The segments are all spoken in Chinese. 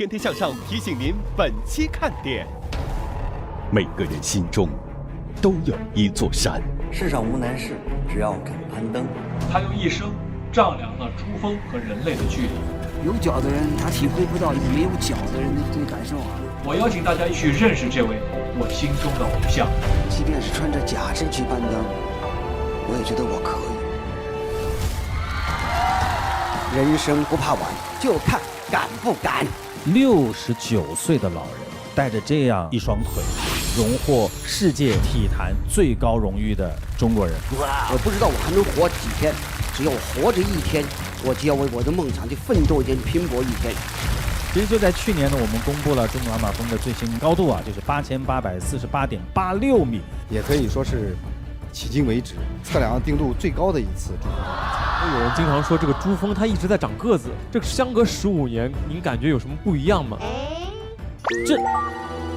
天天向上提醒您本期看点：每个人心中都有一座山。世上无难事，只要肯攀登。他用一生丈量了珠峰和人类的距离。有脚的人，他体会不到没有脚的人的这个感受啊！我邀请大家一起认识这位我心中的偶像。即便是穿着假肢去攀登，我也觉得我可以。人生不怕晚，就看敢不敢。69岁的老人带着这样一双腿，荣获世界体坛最高荣誉的中国人。我不知道我还能活几天，只要我活着一天，我就要为我的梦想去奋斗一天，拼搏一天。其实就在去年呢，我们公布了珠穆朗玛峰的最新高度啊，就是8848.86米，也可以说是迄今为止测量定度最高的一次。有人经常说这个珠峰它一直在长个子，这个相隔15年，您感觉有什么不一样吗？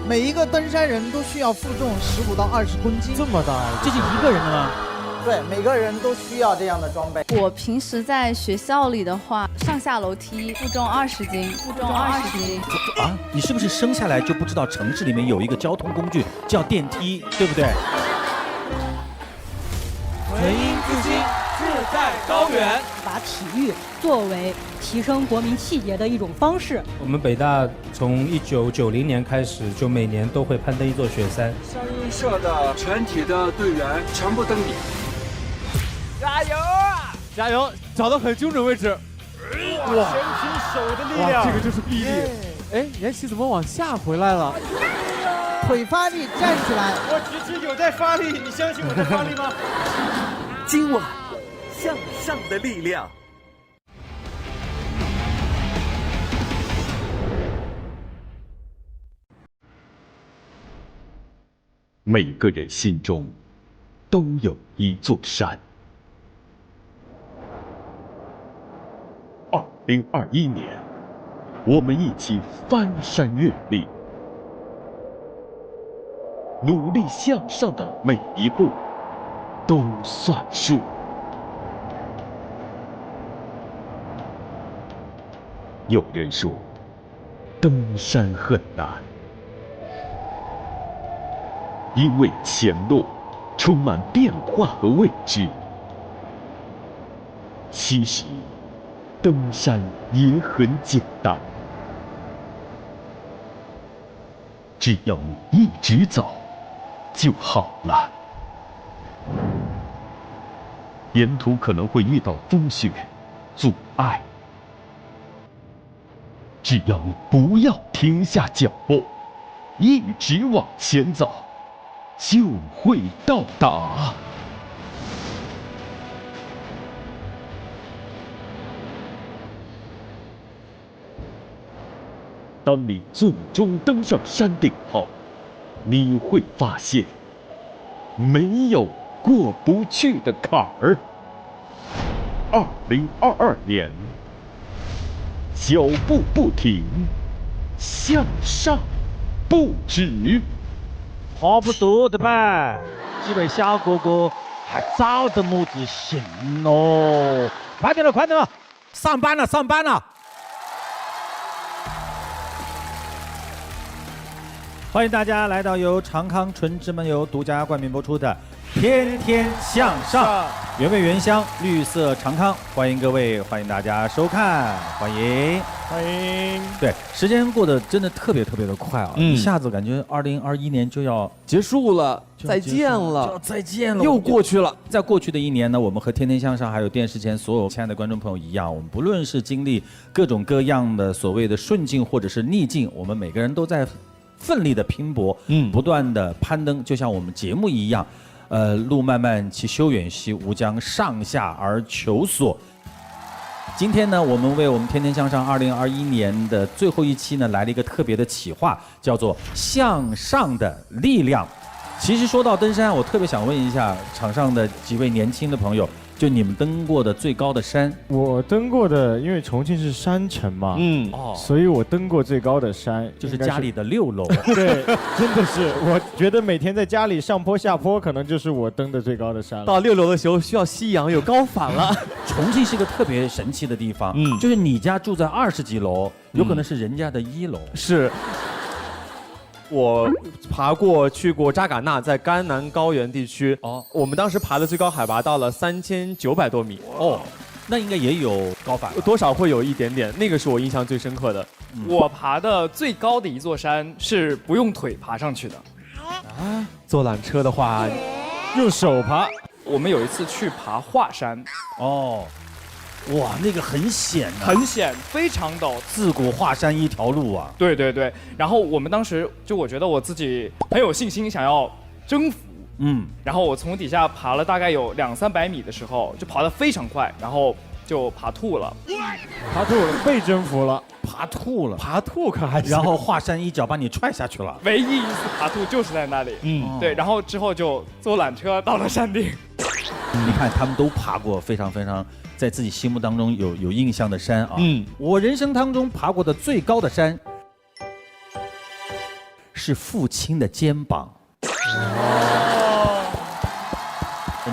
每一个登山人都需要负重15到20公斤，这么大，这是一个人的吗？对，每个人都需要这样的装备。我平时在学校里的话，上下楼梯负重20斤，啊，你是不是生下来就不知道城市里面有一个交通工具叫电梯，对不对？纯阴自新，志在高远。把体育作为提升国民气节的一种方式。我们北大从1990年开始，就每年都会攀登一座雪山。山鹰社的全体的队员全部登顶。加油啊！加油，找到很精准位置。哇，全凭手的力量，这个就是臂力。哎，妍希怎么往下回来了？腿发力，站起来。我只是有在发力，你相信我在发力吗？今晚向上的力量。每个人心中都有一座山。2021年，我们一起翻山越岭，努力向上的每一步都算数。有人说，登山很难，因为前路充满变化和未知。其实，登山也很简单，只要你一直走就好了。沿途可能会遇到风雪、阻碍，只要你不要停下脚步，一直往前走，就会到达。当你最终登上山顶后，你会发现，没有过不去的坎儿。2022年，脚步不停，向上不止。差不多的吧，几位小哥哥还早得么子行咯？快点了，快点了，上班了，上班了！欢迎大家来到由长康纯芝麻油独家冠名播出的《天天向上》，原味原香，绿色长康，欢迎各位，欢迎大家收看，欢迎。对，时间过得真的特别的快啊！一下子感觉2021年就要结束了，再见了，再见了，又过去了。在过去的一年呢，我们和天天向上还有电视前所有亲爱的观众朋友一样，我们不论是经历各种各样的所谓的顺境或者是逆境，我们每个人都在奋力的拼搏，不断的攀登，就像我们节目一样，路漫漫其修远兮，吾将上下而求索。今天呢，我们为我们天天向上2021年的最后一期呢，来了一个特别的企划，叫做向上的力量。其实说到登山，我特别想问一下场上的几位年轻的朋友，就你们登过的最高的山？我登过的，因为重庆是山城嘛，所以我登过最高的山，就是家里的6楼。对，真的是，我觉得每天在家里上坡下坡，可能就是我登的最高的山了。到6楼的时候需要吸氧，有高反了。重庆是个特别神奇的地方，就是你家住在20几楼，有可能是人家的1楼。是。我去过扎尕那，在甘南高原地区。我们当时爬的最高海拔到了3900多米。那应该也有高反，多少会有一点点。那个是我印象最深刻的。我爬的最高的一座山是不用腿爬上去的。坐缆车的话，用手爬。我们有一次去爬华山。哇，那个很险啊，很险，非常陡，自古华山一条路啊。对对对，然后我们当时我觉得我自己很有信心，想要征服。然后我从底下爬了大概有200-300米的时候，就爬得非常快，然后就爬吐了。爬吐了，被征服了，爬吐了，爬吐可还行。然后华山一脚把你踹下去了。唯一一次爬吐就是在那里。对，然后之后就坐缆车到了山顶。你看，他们都爬过非常非常。在自己心目当中有印象的山啊，我人生当中爬过的最高的山是父亲的肩膀。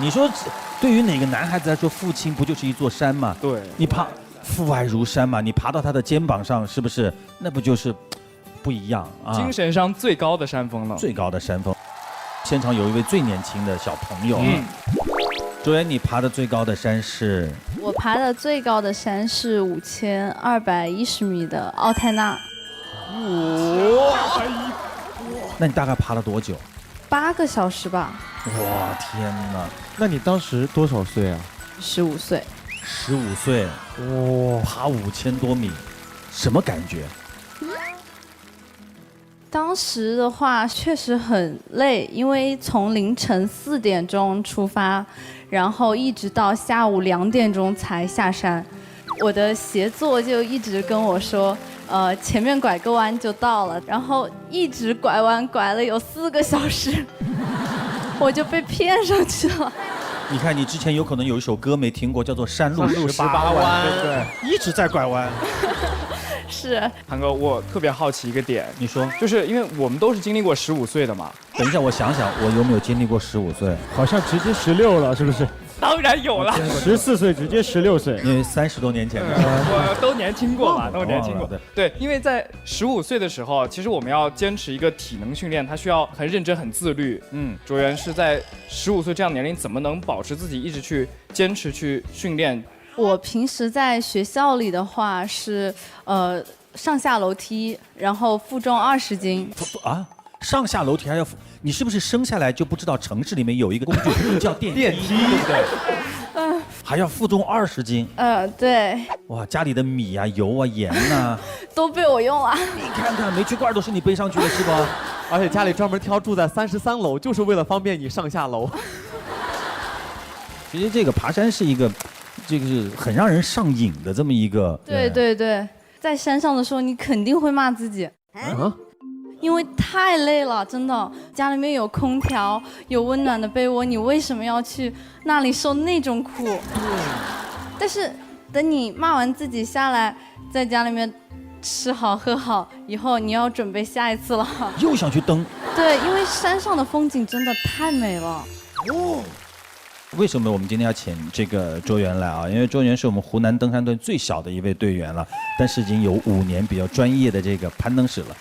你说，对于哪个男孩子来说，父亲不就是一座山吗？对，你爬父爱如山嘛，你爬到他的肩膀上，是不是？那不就是不一样啊？精神上最高的山峰了。最高的山峰，现场有一位最年轻的小朋友。卓妍，你爬的最高的山是？我爬的最高的山是5210米的奥泰纳。那你大概爬了多久？8个小时吧。哇，天哪！那你当时多少岁啊？15岁。15岁，哇，爬5000多米，什么感觉？当时的话确实很累，因为从凌晨4点钟出发，然后一直到下午2点钟才下山。我的协作就一直跟我说，前面拐个弯就到了，然后一直拐弯，拐了有4个小时，我就被骗上去了。你看，你之前有可能有一首歌没听过，叫做《山路18弯》，对不对？一直在拐弯。是，韩哥，我特别好奇一个点，你说，就是因为我们都是经历过15岁的嘛。等一下，我想想，我有没有经历过15岁？好像直接16了，是不是？当然有了，14岁直接16岁，因为30多年前，我都年轻过嘛，都年轻过。对，因为在15岁的时候，其实我们要坚持一个体能训练，它需要很认真、很自律。卓妍是在15岁这样年龄，怎么能保持自己一直去坚持去训练？我平时在学校里的话是，上下楼梯，然后负重20斤。啊？上下楼梯还要？你是不是生下来就不知道城市里面有一个工具叫电梯，对不对？还要负重20斤。对。哇，家里的米啊、油啊、盐啊，都被我用了。你看看，煤气罐都是你背上去的，是吧？而且家里专门挑住在33楼，就是为了方便你上下楼。其实这个爬山是一个，这个是很让人上瘾的这么一个。对对对，在山上的时候，你肯定会骂自己。因为太累了，真的。家里面有空调，有温暖的被窝，你为什么要去那里受那种苦？对。但是等你骂完自己下来，在家里面吃好喝好，以后你要准备下一次了。又想去登。对，因为山上的风景真的太美了。为什么我们今天要请这个卓妍来啊？因为卓妍是我们湖南登山队最小的一位队员了，但是已经有5年比较专业的这个攀登史了。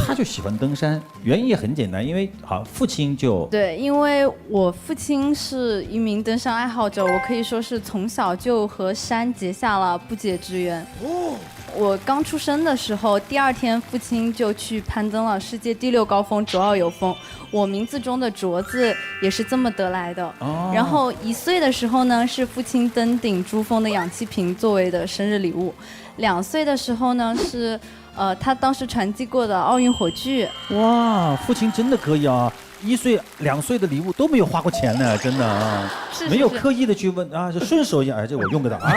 他就喜欢登山，原因也很简单，因为父亲就对，因为我父亲是一名登山爱好者，我可以说是从小就和山结下了不解之缘。我刚出生的时候，第2天父亲就去攀登了世界第6高峰卓奥友峰，我名字中的卓字也是这么得来的。然后1岁的时候呢，是父亲登顶珠峰的氧气瓶作为的生日礼物。2岁的时候呢，是他当时传递过的奥运火炬。哇，父亲真的可以啊！1岁、2岁的礼物都没有花过钱呢，真的啊，没有刻意的去问啊，就顺手一下，哎，这我用得到啊，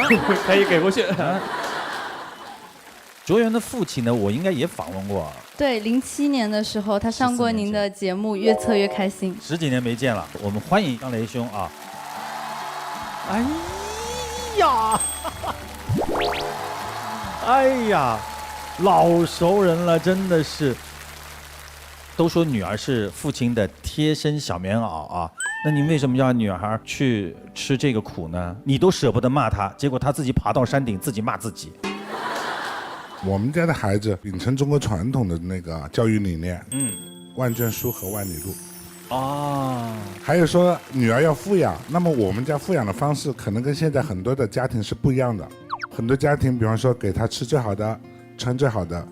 可以给过去。卓妍的父亲呢，我应该也访问过。对，07年的时候，他上过您的节目《越策越开心》。10几年没见了，我们欢迎张雷兄啊！哎呀，哎呀，老熟人了，真的是。都说女儿是父亲的贴身小棉袄啊，那你为什么要女儿去吃这个苦呢？你都舍不得骂她，结果她自己爬到山顶自己骂自己。我们家的孩子秉承中国传统的那个教育理念，万卷书和万里路。还有说女儿要富养，那么我们家富养的方式可能跟现在很多的家庭是不一样的。很多家庭，比方说给她吃最好的，穿最好的，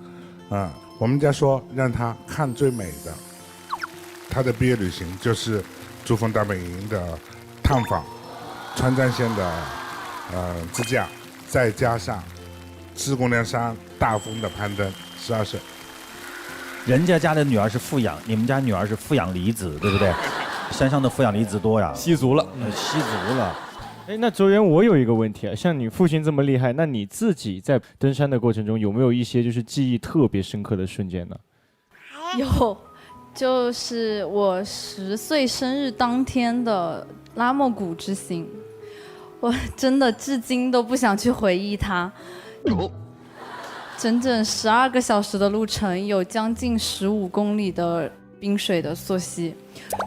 我们家说让她看最美的。她的毕业旅行就是珠峰大本营的探访，川藏线的自驾，再加上四姑娘山大峰的攀登，12岁。人家家的女儿是富养，你们家女儿是富养离子，对不对？山上的富养离子多呀，吸足了，吸足了。哎，那周元，我有一个问题啊，像你父亲这么厉害，那你自己在登山的过程中有没有一些就是记忆特别深刻的瞬间呢？有，就是我10岁生日当天的拉莫谷之行，我真的至今都不想去回忆它。整整12个小时的路程，有将近15公里的冰水的溯溪，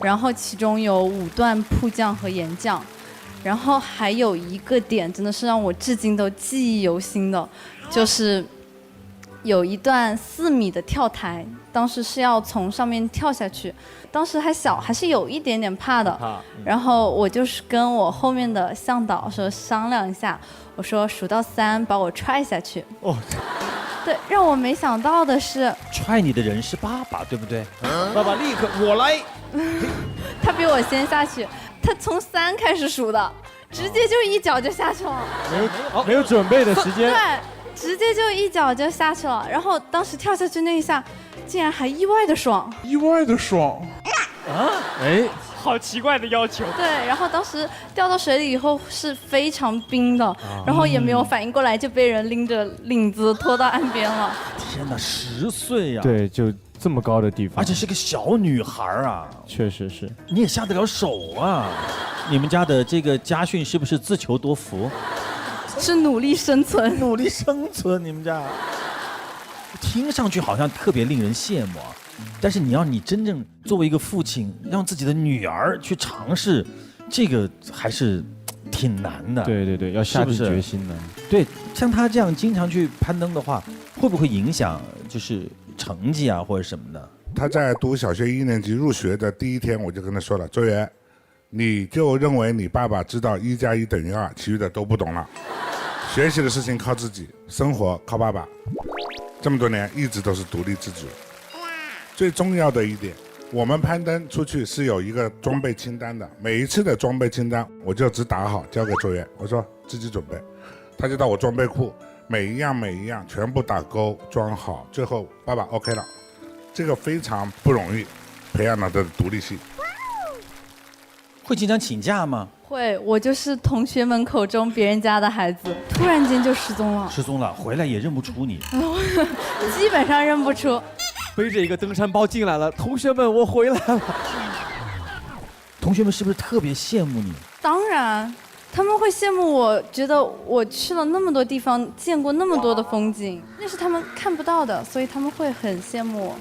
然后其中有5段瀑降和岩降。然后还有一个点真的是让我至今都记忆犹新的，就是有一段4米的跳台，当时是要从上面跳下去，当时还小，还是有一点点怕的。然后我就是跟我后面的向导说商量一下，我说数到3把我踹下去。对，让我没想到的是，踹你的人是爸爸，对不对？爸爸立刻我来。他比我先下去，他从3开始数的，直接就一脚就下去了，没有准备的时间。对，直接就一脚就下去了。然后当时跳下去那一下，竟然还意外的爽。意外的爽。哎，好奇怪的要求。对，然后当时掉到水里以后是非常冰的，然后也没有反应过来，就被人拎着领子拖到岸边了。天哪，10岁呀！对，就这么高的地方，而且是个小女孩啊，确实是。你也下得了手啊？你们家的这个家训是不是自求多福？是努力生存，努力生存。你们家听上去好像特别令人羡慕啊，但是你真正作为一个父亲，让自己的女儿去尝试，这个还是挺难的。对对对，要下定决心的。对，像他这样经常去攀登的话，会不会影响就是成绩啊或者什么的？他在读小学1年级入学的第一天，我就跟他说了，周元，你就认为你爸爸知道1+1等于2，其余的都不懂了。学习的事情靠自己，生活靠爸爸。这么多年一直都是独立自主。最重要的一点，我们攀登出去是有一个装备清单的，每一次的装备清单我就只打好交给周元，我说自己准备，他就到我装备库每一样全部打勾装好，最后爸爸 OK 了。这个非常不容易，培养了的独立性。会经常请假吗？会，我就是同学们口中别人家的孩子，突然间就失踪了。失踪了，回来也认不出你。基本上认不出。背着一个登山包进来了，同学们，我回来了。同学们是不是特别羡慕你？当然，他们会羡慕我，觉得我去了那么多地方，见过那么多的风景，那是他们看不到的，所以他们会很羡慕我。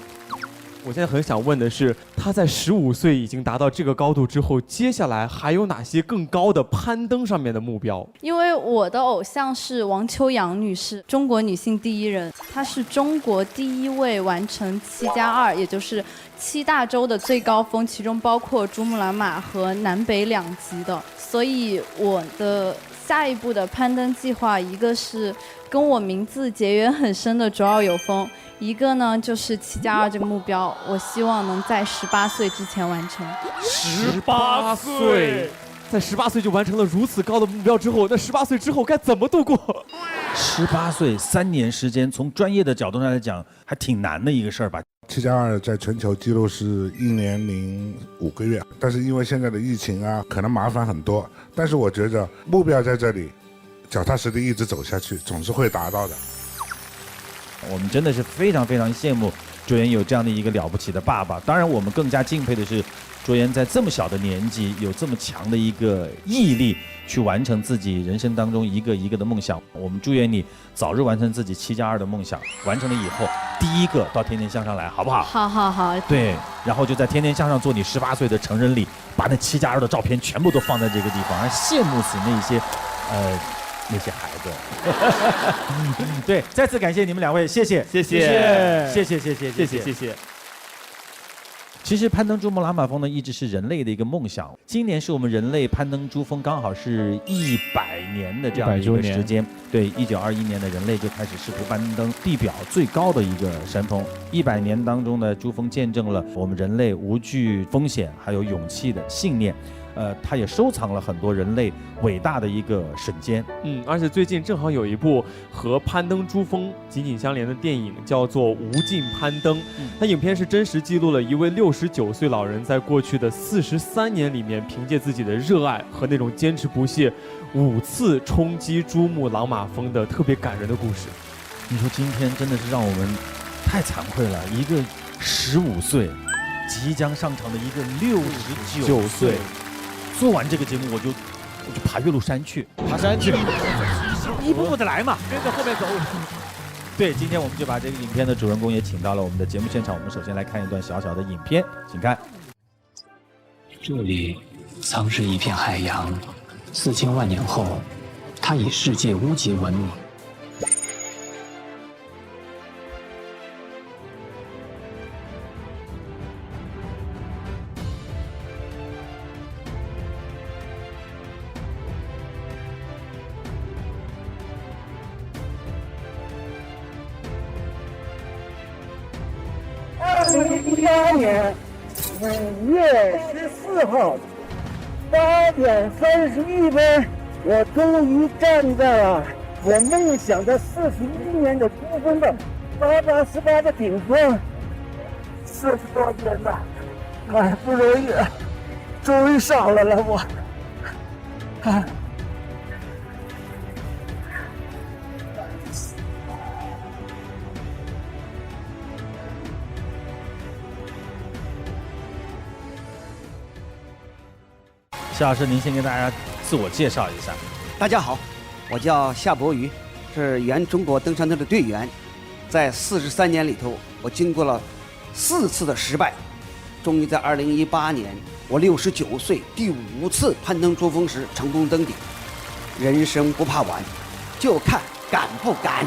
我现在很想问的是，他在15岁已经达到这个高度之后，接下来还有哪些更高的攀登上面的目标？因为我的偶像是王秋阳女士，中国女性第一人，她是中国第一位完成7+2，也就是7大洲的最高峰，其中包括珠穆朗玛和南北2极的。所以我的下一步的攀登计划，一个是跟我名字结缘很深的卓奥友峰，一个呢就是7+2这个目标，我希望能在18岁之前完成。18岁，在18岁就完成了如此高的目标之后，那18岁之后该怎么度过？18岁3年时间，从专业的角度上来讲，还挺难的一个事儿吧？7+2在全球记录是1年0.5个月，但是因为现在的疫情啊，可能麻烦很多。但是我觉得目标在这里，脚踏实地一直走下去，总是会达到的。我们真的是非常非常羡慕卓妍有这样的一个了不起的爸爸。当然，我们更加敬佩的是卓妍在这么小的年纪有这么强的一个毅力，去完成自己人生当中一个一个的梦想。我们祝愿你早日完成自己7+2的梦想，完成了以后第一个到天天向上来，好不好？好好好。对，然后就在天天向上做你18岁的成人礼，把那7+2的照片全部都放在这个地方，让羡慕死那些孩子。对，再次感谢你们2位，谢谢，谢谢，谢谢，谢谢，谢谢，谢谢。其实攀登珠穆朗玛峰呢，一直是人类的一个梦想。今年是我们人类攀登珠峰刚好是100年的这样的一个时间。对，1921年的人类就开始试图攀登地表最高的一个山峰。100年当中的珠峰见证了我们人类无惧风险还有勇气的信念。它也收藏了很多人类伟大的一个瞬间。而且最近正好有一部和攀登珠峰紧紧相连的电影，叫做《无尽攀登》。它影片是真实记录了一位69岁老人在过去的43年里面，凭借自己的热爱和那种坚持不懈，5次冲击珠穆朗玛峰的特别感人的故事。你说今天真的是让我们太惭愧了，一个15岁即将上场的一个69岁。做完这个节目，我就爬岳麓山去，一步步的来嘛，跟着后面走。对，今天我们就把这个影片的主人公也请到了我们的节目现场。我们首先来看一段小小的影片，请看。这里曾是一片海洋，4000万年后，它以世界无极闻名。2018年5月14号8点31分，我终于站在了我梦想的41年的珠峰的888的顶峰，40多年了，不容易，终于上来了我。夏老师，您先跟大家自我介绍一下。大家好，我叫夏伯渝，是原中国登山队的队员。在43年里头，我经过了4次的失败，终于在2018年，我69岁第5次攀登珠峰时成功登顶。人生不怕晚，就看敢不敢。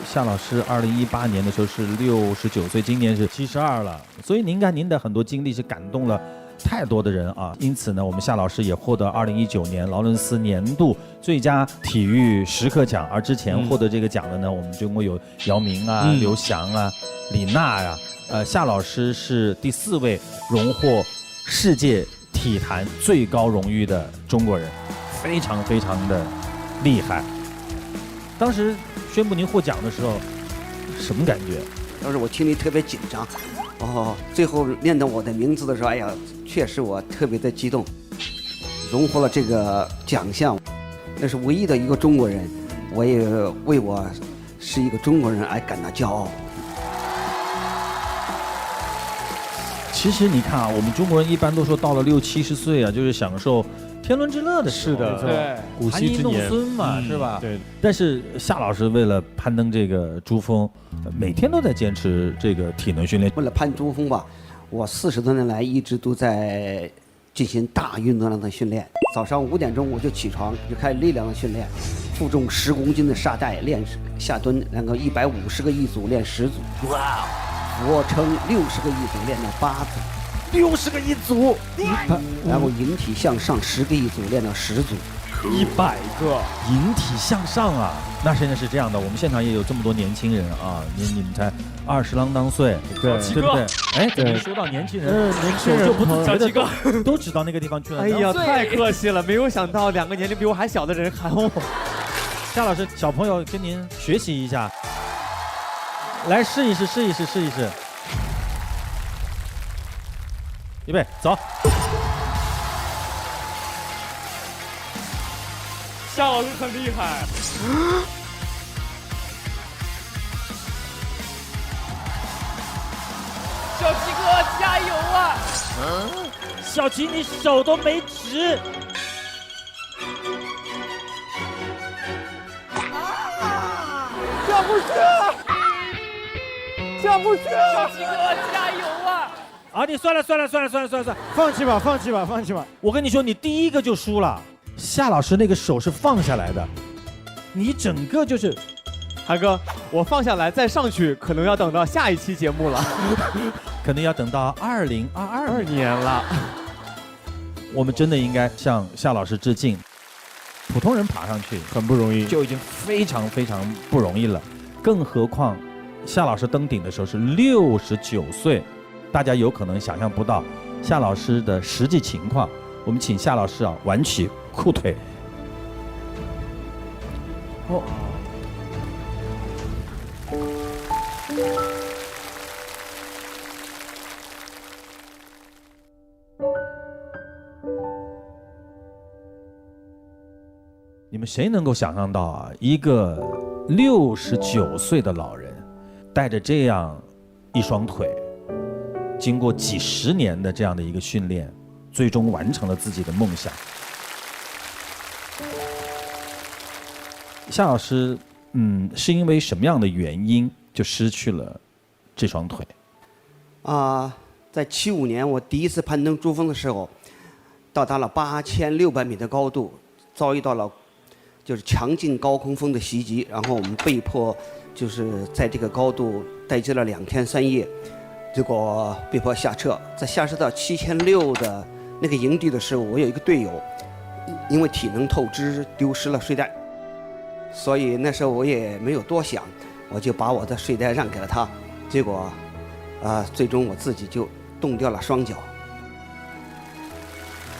夏老师2018年的时候是69岁，今年是72了，所以您看您的很多经历是感动了太多的人啊。因此呢，我们夏老师也获得2019年劳伦斯年度最佳体育时刻奖。而之前获得这个奖的呢，我们中国有姚明啊、刘翔啊、李娜呀。夏老师是第4位荣获世界体坛最高荣誉的中国人，非常非常的厉害。当时宣布您获奖的时候，什么感觉？当时我心里特别紧张，最后念到我的名字的时候，哎呀，确实我特别的激动。荣获了这个奖项，那是唯一的一个中国人，我也为我是一个中国人而感到骄傲。其实你看啊，我们中国人一般都说到了60、70岁啊，就是享受天伦之乐的时候，是的，对，古稀之年，含饴弄孙嘛，是吧？对。但是夏老师为了攀登这个珠峰，每天都在坚持这个体能训练。为了攀珠峰吧，我40多年来一直都在进行大运动量的训练。早上5点钟我就起床，就开始力量的训练，负重10公斤的沙袋练下蹲，然后150个一组练10组，哇！俯卧撑60个一组练到8组，60个一组，然后引体向上10个一组练到10组，100个引体向上啊！那现在是这样的，我们现场也有这么多年轻人啊，你们才20啷当岁，对不对？哎，对，说到年轻人，年轻人就不自觉的都指到那个地方去了。哎呀，太客气了，没有想到2个年龄比我还小的人喊我。夏老师，小朋友跟您学习一下。来试一试，预备，走。夏老师很厉害。小鸡哥加油啊！小齐，你手都没直。下不去，下不去，小齐哥加油啊！啊，你算了，放弃吧。我跟你说，你第一个就输了。夏老师那个手是放下来的，你整个就是，韩哥，我放下来再上去，可能要等到下一期节目了，可能要等到2022年了。我们真的应该向夏老师致敬。普通人爬上去很不容易，就已经非常不容易了，更何况夏老师登顶的时候是69岁，大家有可能想象不到夏老师的实际情况。我们请夏老师挽起裤腿。哦。你们谁能够想象到一个69岁的老人，带着这样一双腿，经过几十年的这样的一个训练，最终完成了自己的梦想。夏老师，是因为什么样的原因就失去了这双腿？在75年我第一次攀登珠峰的时候，到达了8600米的高度，遭遇到了就是强劲高空风的袭击，然后我们被迫就是在这个高度待机了2天3夜，结果被迫下撤。在下撤到7600的那个营地的时候，我有一个队友因为体能透支丢失了睡袋，所以那时候我也没有多想，我就把我的睡袋让给了他，结果最终我自己就冻掉了双脚。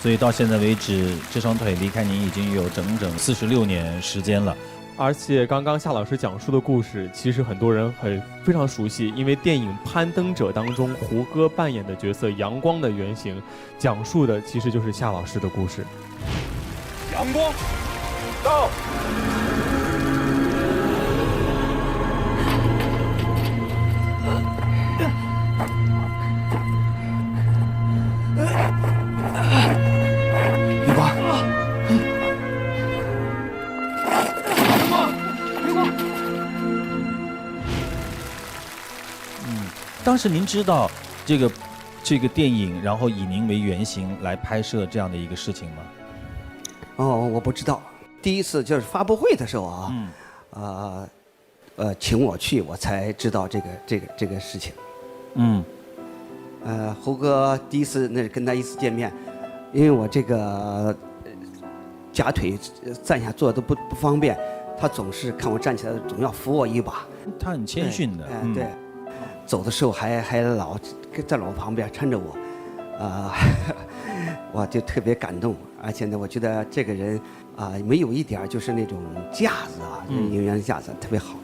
所以到现在为止，这双腿离开您已经有整整46年时间了。而且刚刚夏老师讲述的故事，其实很多人非常熟悉，因为电影《攀登者》当中胡歌扮演的角色阳光的原型，讲述的其实就是夏老师的故事。阳光，到。当时您知道这个电影，然后以您为原型来拍摄这样的一个事情吗？我不知道。第一次就是发布会的时候请我去，我才知道这个事情。胡歌第一次那是跟他一次见面，因为我这个假腿站下坐都不方便，他总是看我站起来总要扶我一把。他很谦逊的。对。走的时候还老在我旁边搀着我，我就特别感动。而且呢，我觉得这个人没有一点就是那种架子演员的架子特别好。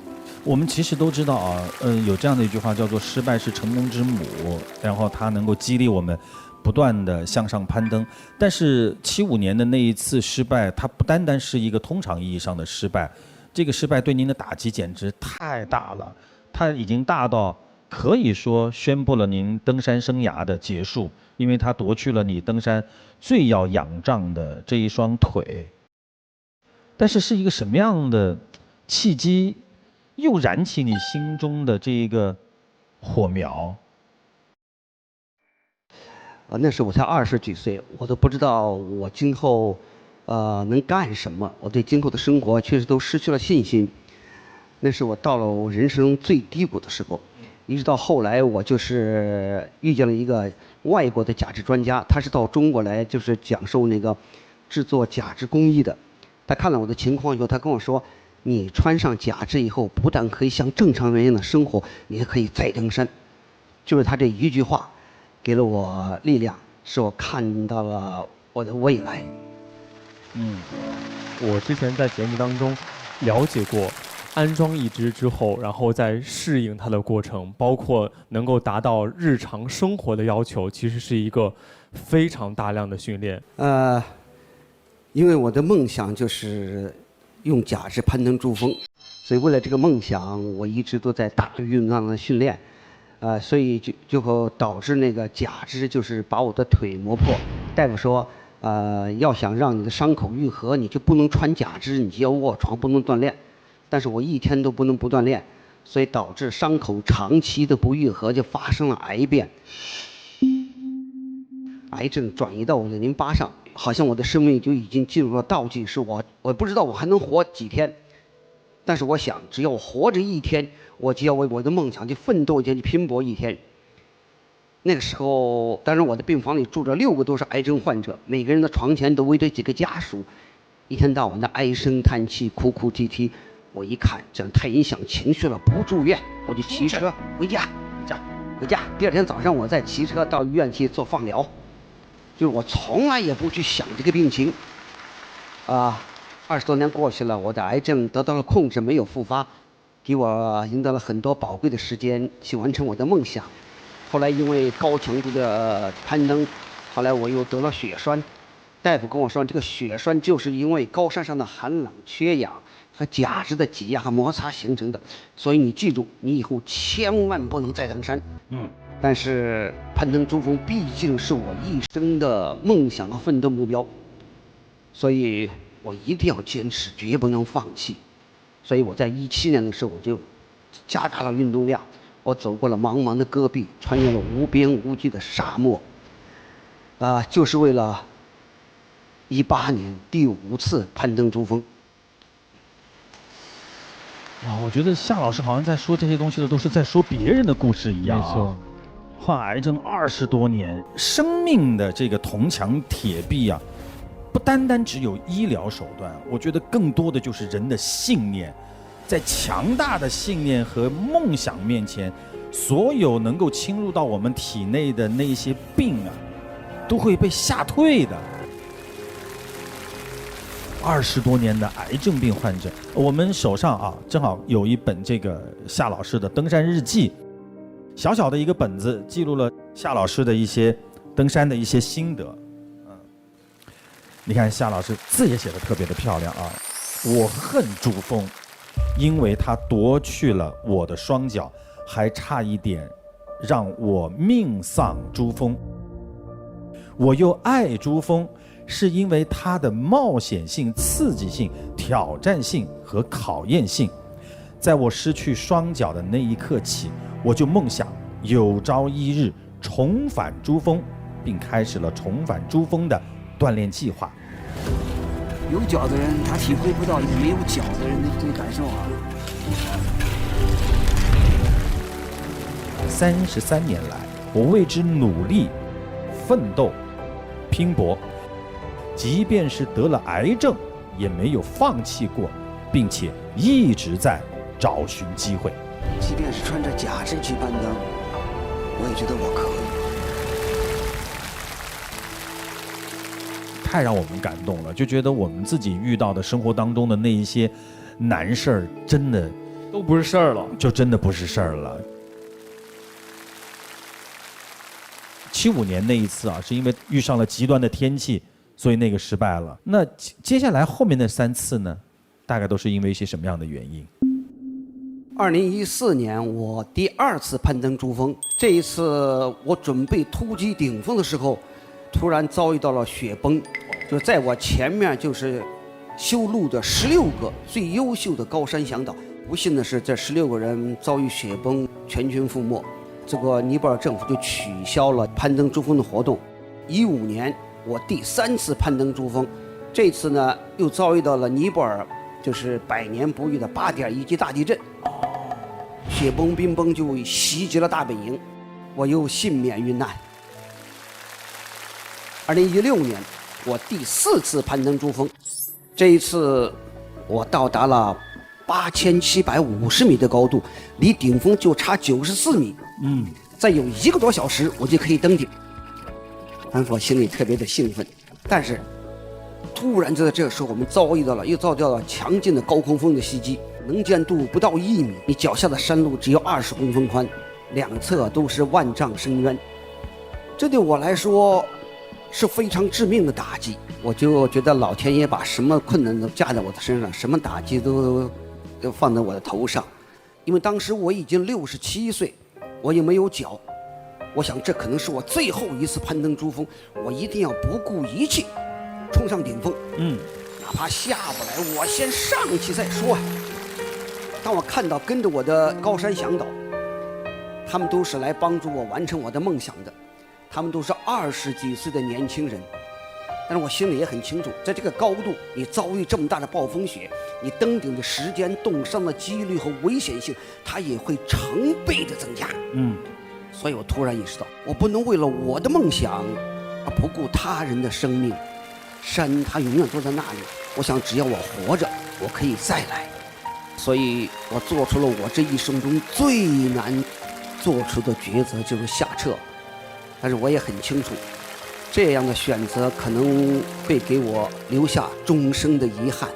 我们其实都知道有这样的一句话叫做"失败是成功之母"，然后它能够激励我们不断的向上攀登。但是75年的那一次失败，它不单单是一个通常意义上的失败，这个失败对您的打击简直太大了，它已经大到可以说宣布了您登山生涯的结束，因为它夺去了你登山最要仰仗的这一双腿。但是是一个什么样的契机，又燃起你心中的这一个火苗？那时我才20几岁，我都不知道我今后能干什么，我对今后的生活确实都失去了信心。那是我到了我人生最低谷的时候。一直到后来，我就是遇见了一个外国的假肢专家，他是到中国来，就是讲授那个制作假肢工艺的。他看了我的情况以后，他跟我说：“你穿上假肢以后，不但可以像正常人一样的生活，你还可以再登山。”就是他这一句话，给了我力量，使我看到了我的未来。我之前在节目当中了解过。安装一只之后，然后再适应它的过程，包括能够达到日常生活的要求，其实是一个非常大量的训练。因为我的梦想就是用假肢攀登珠峰，所以为了这个梦想，我一直都在大运动量的训练，所以就导致那个假肢就是把我的腿磨破。大夫说，要想让你的伤口愈合，你就不能穿假肢，你就要卧床，不能锻炼。但是我一天都不能不锻炼，所以导致伤口长期的不愈合，就发生了癌变。癌症转移到我的淋巴上，好像我的生命就已经进入了倒计时，我不知道我还能活几天。但是我想，只要我活着一天，我就要为我的梦想去奋斗一天，去拼搏一天。那个时候，当然我的病房里住着6个都是癌症患者，每个人的床前都围着几个家属，一天到晚的唉声叹气、哭哭啼啼。我一看这样太影响情绪了，不住院，我就骑车回家。第二天早上我再骑车到医院去做放疗，就是我从来也不去想这个病情。20多年过去了，我的癌症得到了控制，没有复发，给我赢得了很多宝贵的时间去完成我的梦想。后来因为高强度的攀登，后来我又得了血栓。大夫跟我说，这个血栓就是因为高山上的寒冷、缺氧和假肢的挤压和摩擦形成的，所以你记住，你以后千万不能再登山。但是攀登珠峰毕竟是我一生的梦想和奋斗目标，所以我一定要坚持，绝不能放弃。所以我在17年的时候，我就加大了运动量。我走过了茫茫的戈壁，穿越了无边无际的沙漠，就是为了18年第5次攀登珠峰。哇，我觉得夏老师好像在说这些东西的都是在说别人的故事一样。没错，患癌症20多年，生命的这个铜墙铁壁啊，不单单只有医疗手段，我觉得更多的就是人的信念。在强大的信念和梦想面前，所有能够侵入到我们体内的那些病啊，都会被吓退的。20多年的癌症病患者，我们手上啊正好有一本这个夏老师的登山日记，小小的一个本子，记录了夏老师的一些登山的一些心得。你看夏老师字也写得特别的漂亮啊，我恨珠峰。因为他夺去了我的双脚，还差一点让我命丧珠峰。我又爱珠峰，是因为它的冒险性、刺激性、挑战性和考验性。在我失去双脚的那一刻起，我就梦想有朝一日重返珠峰，并开始了重返珠峰的锻炼计划。有脚的人他体会不到没有脚的人的这个感受啊。33年来，我为之努力、奋斗、拼搏，即便是得了癌症，也没有放弃过，并且一直在找寻机会。即便是穿着假肢去攀登，我也觉得我可以。太让我们感动了，就觉得我们自己遇到的生活当中的那一些难事儿，真的都不是事儿了，就真的不是事儿了。75年那一次啊，是因为遇上了极端的天气，所以那个失败了。那接下来后面的3次呢，大概都是因为一些什么样的原因？2014年我第2次攀登珠峰，这一次我准备突击顶峰的时候，突然遭遇到了雪崩，就在我前面就是修路的16个最优秀的高山向导。不幸的是，这16个人遭遇雪崩，全军覆没。这个尼泊尔政府就取消了攀登珠峰的活动。15年，我第3次攀登珠峰，这次呢又遭遇到了尼泊尔就是100年不遇的8.1级大地震，雪崩冰崩就袭击了大本营，我又幸免遇难。2016年，我第4次攀登珠峰，这一次我到达了8750米的高度，离顶峰就差94米。再有1个多小时，我就可以登顶。当时我心里特别的兴奋，但是突然就在这个时候，我们遭遇到了强劲的高空风的袭击，能见度不到1米，你脚下的山路只有20公分宽，两侧都是万丈深渊。这对我来说是非常致命的打击，我就觉得老天爷把什么困难都加在我的身上，什么打击都放在我的头上。因为当时我已经67岁，我也没有脚，我想这可能是我最后一次攀登珠峰，我一定要不顾一切冲上顶峰。哪怕下不来，我先上去再说。当我看到跟着我的高山向导，他们都是来帮助我完成我的梦想的，他们都是20几岁的年轻人。但是我心里也很清楚，在这个高度，你遭遇这么大的暴风雪，你登顶的时间、冻伤的几率和危险性，它也会成倍的增加。所以我突然意识到，我不能为了我的梦想而不顾他人的生命。山它永远都在那里，我想只要我活着，我可以再来。所以我做出了我这一生中最难做出的抉择，就是下撤。但是我也很清楚，这样的选择可能会给我留下终生的遗憾。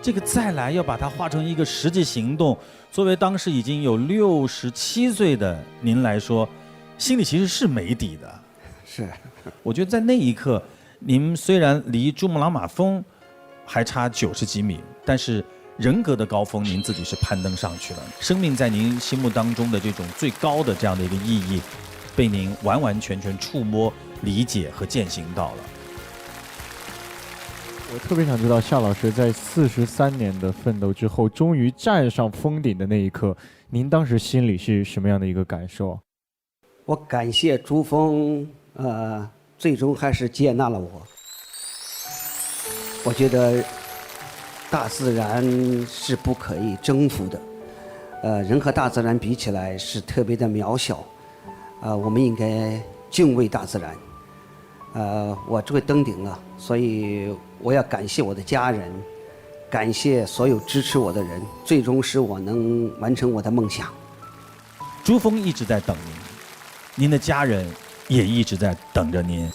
这个再来要把它化成一个实际行动，作为当时已经有67岁的您来说，心里其实是没底的。是，我觉得在那一刻，您虽然离珠穆朗玛峰还差90几米，但是人格的高峰您自己是攀登上去了。生命在您心目当中的这种最高的这样的一个意义，被您完完全全触摸、理解和践行到了。我特别想知道，夏老师在43年的奋斗之后，终于站上峰顶的那一刻，您当时心里是什么样的一个感受？我感谢珠峰，最终还是接纳了我。我觉得大自然是不可以征服的，人和大自然比起来是特别的渺小，我们应该敬畏大自然。我这回登顶了，所以我要感谢我的家人，感谢所有支持我的人，最终使我能完成我的梦想。珠峰一直在等您，您的家人也一直在等着您。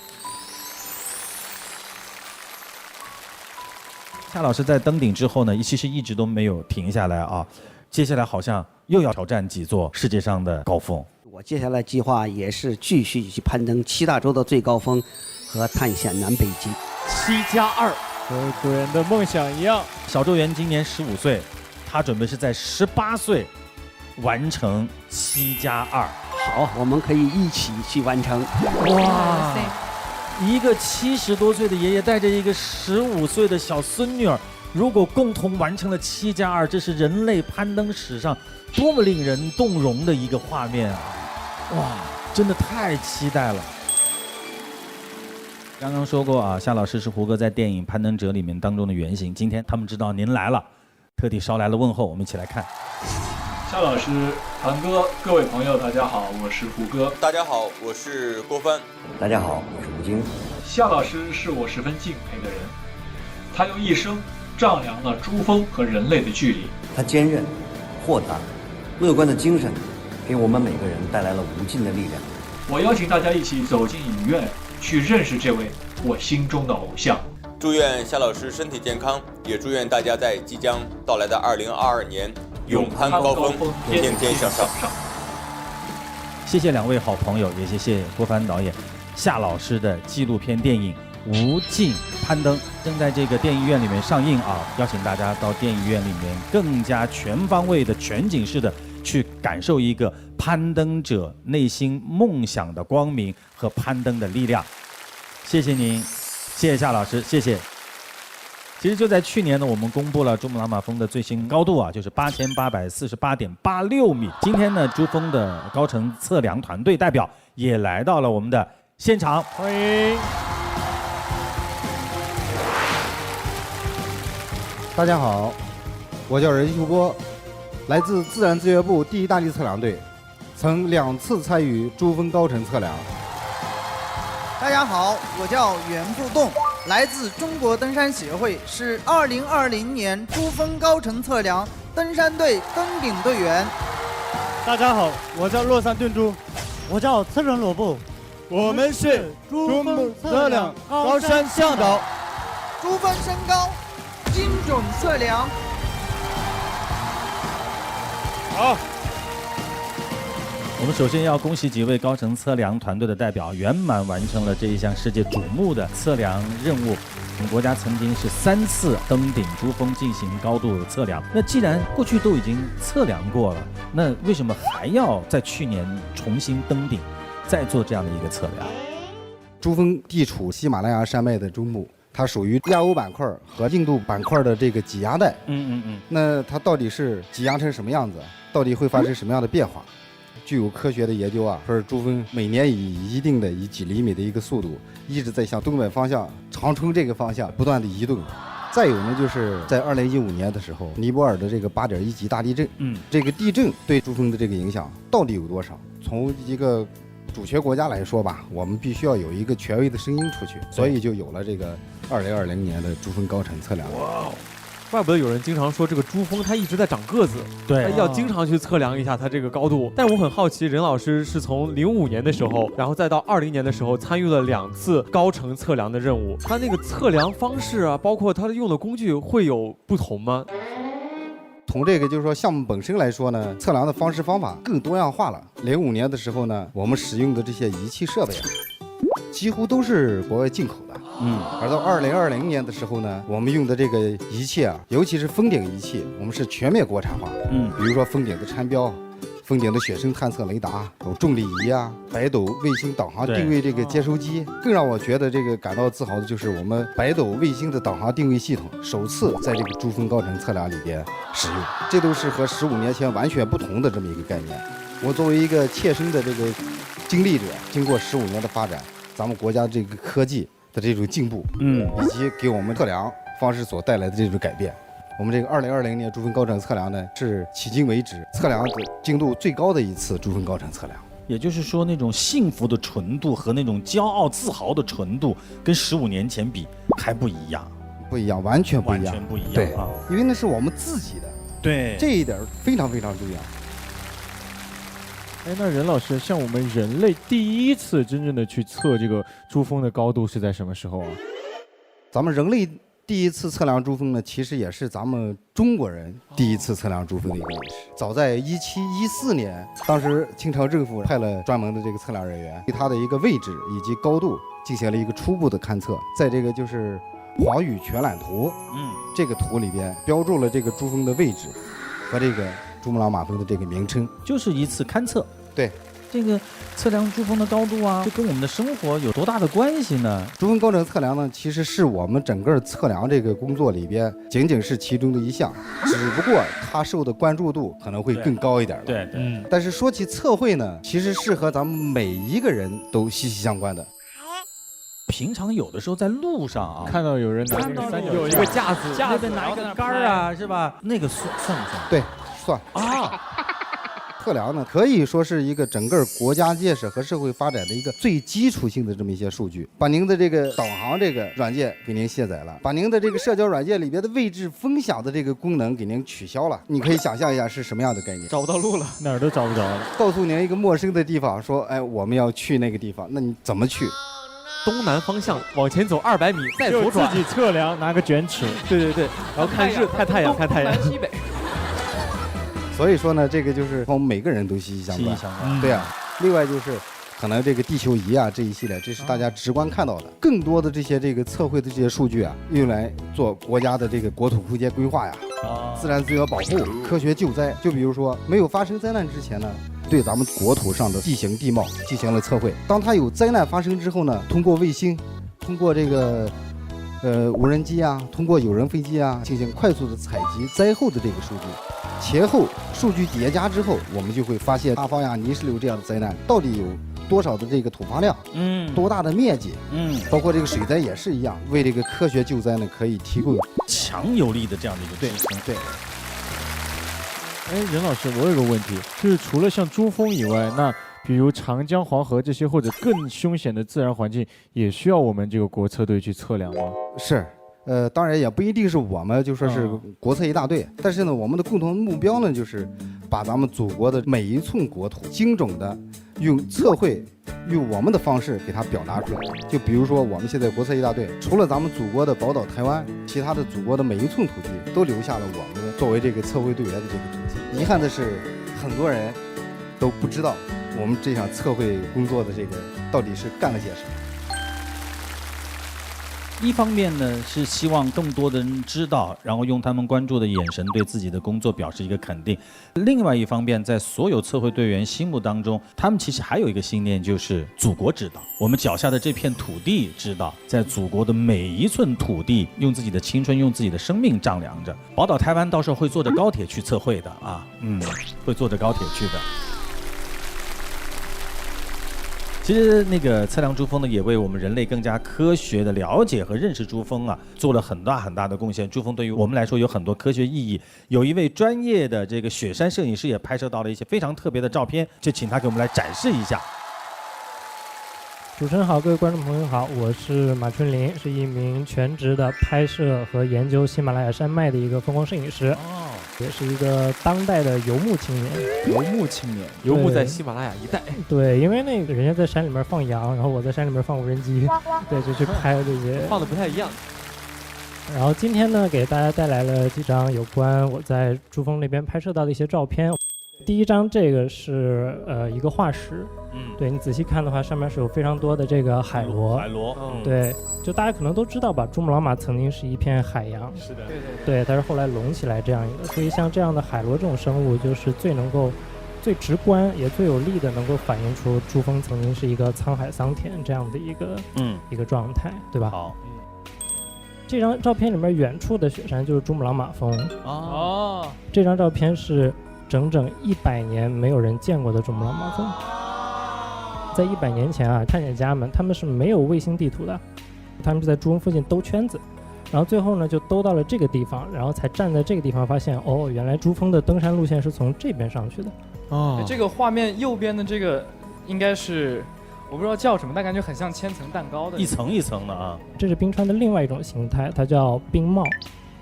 夏老师在登顶之后呢，其实一直都没有停下来啊，接下来好像又要挑战几座世界上的高峰。我接下来计划也是继续去攀登7大洲的最高峰和探险南北极。7+2，和周元的梦想一样。小周元今年15岁，他准备是在18岁完成7+2。好，我们可以一起去完成。哇！一个70多岁的爷爷带着一个15岁的小孙女儿，如果共同完成了7+2，这是人类攀登史上多么令人动容的一个画面啊！哇，真的太期待了。刚刚说过啊，夏老师是胡歌在电影《攀登者》里面当中的原型。今天他们知道您来了，特地捎来了问候，我们一起来看。夏老师、谭哥，各位朋友，大家好，我是胡歌。大家好，我是郭帆。大家好，我是吴京。夏老师是我十分敬佩的人，他用一生丈量了珠峰和人类的距离。他坚韧、豁达、乐观的精神，给我们每个人带来了无尽的力量。我邀请大家一起走进影院，去认识这位我心中的偶像。祝愿夏老师身体健康，也祝愿大家在即将到来的2022年勇攀高峰，天天向上。谢谢两位好朋友，也谢谢郭帆导演。夏老师的纪录片电影《无尽攀登》正在这个电影院里面上映啊，邀请大家到电影院里面更加全方位的全景式的去感受一个攀登者内心梦想的光明和攀登的力量。谢谢您，谢谢夏老师，谢谢。其实就在去年呢，我们公布了珠穆朗玛峰的最新高度啊，就是8848.86米。今天呢，珠峰的高程测量团队代表也来到了我们的现场，欢迎。大家好，我叫任秀波，来自自然资源部第1大地测量队，曾2次参与珠峰高程测量。大家好，我叫袁步栋，来自中国登山协会，是2020年珠峰高程测量登山队登顶队员。大家好，我叫洛山顿珠，我叫车仁罗布，我们是珠峰测量高山向导。珠峰升高，精准测量。好。我们首先要恭喜几位高程测量团队的代表圆满完成了这一项世界瞩目的测量任务。我们国家曾经是3次登顶珠峰进行高度测量，那既然过去都已经测量过了，那为什么还要在去年重新登顶？再做这样的一个测量。珠峰地处喜马拉雅山脉的中部，它属于亚欧板块和印度板块的这个挤压带。那它到底是挤压成什么样子？到底会发生什么样的变化？具有科学的研究啊，说是珠峰每年以几厘米的一个速度，一直在向东北方向、长春这个方向不断的移动。再有呢，就是在2015年的时候，尼泊尔的这个8.1级大地震，这个地震对珠峰的这个影响到底有多少？从一个主权国家来说吧，我们必须要有一个权威的声音出去，所以就有了这个2020年的珠峰高程测量。哇，怪不得有人经常说这个珠峰它一直在长个子，对，要经常去测量一下它这个高度。但我很好奇，任老师是从05年的时候，然后再到20年的时候，参与了2次高程测量的任务。它那个测量方式啊，包括它用的工具会有不同吗？从这个就是说项目本身来说呢，测量的方式方法更多样化了。05年的时候呢，我们使用的这些仪器设备几乎都是国外进口的。而到2020年的时候呢，我们用的这个仪器啊，尤其是峰顶仪器，我们是全面国产化。比如说峰顶的参标、峰顶的雪深探测雷达、有重力仪啊、北斗卫星导航定位这个接收机。更让我觉得这个感到自豪的就是我们北斗卫星的导航定位系统首次在这个珠峰高程测量里边使用，这都是和15年前完全不同的这么一个概念。我作为一个切身的这个经历者，经过15年的发展，咱们国家这个科技的这种进步，以及给我们测量方式所带来的这种改变，我们这个2020年珠峰高程测量呢，是迄今为止测量的精度最高的一次珠峰高程测量。也就是说，那种幸福的纯度和那种骄傲自豪的纯度，跟15年前比还不一样，不一样，完全不一样，完全不一样。对，因为那是我们自己的，对，这一点非常非常重要。那任老师，像我们人类第一次真正的去测这个珠峰的高度是在什么时候啊？咱们人类第一次测量珠峰呢，其实也是咱们中国人第一次测量珠峰的一个历史。早在1714年，当时清朝政府派了专门的这个测量人员，对它的一个位置以及高度进行了一个初步的勘测，在这个就是华语全览图，这个图里边标注了这个珠峰的位置和这个珠穆朗玛峰的这个名称，就是一次勘测。对，这个测量珠峰的高度啊，这跟我们的生活有多大的关系呢？珠峰高程测量呢，其实是我们整个测量这个工作里边仅仅是其中的一项，只不过它受的关注度可能会更高一点了。对，但是说起测绘呢，其实是和咱们每一个人都息息相关的。平常有的时候在路上啊，看到有人拿个三角有一个架子，那边拿一个杆儿啊，是吧？那个算不算？对，算啊。测量呢，可以说是一个整个国家建设和社会发展的一个最基础性的这么一些数据。把您的这个导航这个软件给您卸载了，把您的这个社交软件里边的位置分享的这个功能给您取消了，你可以想象一下是什么样的概念？找不到路了，哪儿都找不着了。告诉您一个陌生的地方，说，哎，我们要去那个地方，那你怎么去？东南方向往前走200米，再左转，自己测量，拿个卷尺，对，然后看日看太阳，看太阳，东南西北。所以说呢，这个就是和我们每个人都息息相关。对啊，另外就是可能这个地球仪啊这一系列，这是大家直观看到的。更多的这些这个测绘的这些数据啊，用来做国家的这个国土空间规划呀、自然资源保护、科学救灾。就比如说，没有发生灾难之前呢，对咱们国土上的地形地貌进行了测绘。当它有灾难发生之后呢，通过卫星，通过这个无人机啊，通过有人飞机啊，进行快速的采集灾后的这个数据。前后数据叠加之后，我们就会发现大方呀、泥石流这样的灾难到底有多少的这个土发量，多大的面积，包括这个水灾也是一样，为这个科学救灾呢可以提供强有力的这样的一个支撑。对。任老师，我有个问题，就是除了像珠峰以外，那比如长江、黄河这些或者更凶险的自然环境，也需要我们这个国测队去测量吗？是。当然也不一定是我们就说是国测一大队，但是呢，我们的共同目标呢，就是把咱们祖国的每一寸国土精准的用测绘，用我们的方式给它表达出来。就比如说我们现在国测一大队，除了咱们祖国的宝岛台湾，其他的祖国的每一寸土地都留下了我们的作为这个测绘队员的这个足迹。遗憾的是，很多人都不知道我们这场测绘工作的这个到底是干了些什么。一方面呢是希望更多的人知道，然后用他们关注的眼神对自己的工作表示一个肯定。另外一方面，在所有测绘队员心目当中，他们其实还有一个信念，就是祖国知道，我们脚下的这片土地知道，在祖国的每一寸土地，用自己的青春，用自己的生命丈量着。宝岛台湾到时候会坐着高铁去测绘的啊，会坐着高铁去的。其实那个测量珠峰呢，也为我们人类更加科学的了解和认识珠峰啊，做了很大很大的贡献。珠峰对于我们来说有很多科学意义。有一位专业的这个雪山摄影师也拍摄到了一些非常特别的照片，就请他给我们来展示一下。主持人好，各位观众朋友好，我是马春林，是一名全职的拍摄和研究喜马拉雅山脉的一个风光摄影师，也是一个当代的游牧青年。游牧青年，游牧在喜马拉雅一带。对，因为那个人家在山里面放羊，然后我在山里面放无人机，对，就去拍这些，放的不太一样。然后今天呢，给大家带来了几张有关我在珠峰那边拍摄到的一些照片。第一张这个是一个化石，对你仔细看的话，上面是有非常多的这个海螺，对，就大家可能都知道吧，珠穆朗玛曾经是一片海洋，是的，对，它是后来隆起来这样一个，所以像这样的海螺这种生物，就是最直观也最有力的能够反映出珠峰曾经是一个沧海桑田这样的一个状态，对吧？好。这张照片里面远处的雪山就是珠穆朗玛峰哦，这张照片是整整100年没有人见过的珠穆朗玛峰。在100年前啊，探险家们他们是没有卫星地图的，他们是在珠峰附近兜圈子，然后最后呢就兜到了这个地方，然后才站在这个地方发现，哦，原来珠峰的登山路线是从这边上去的。哦，这个画面右边的这个应该是我不知道叫什么，但感觉很像千层蛋糕的，一层一层的啊。这是冰川的另外一种形态，它叫冰帽，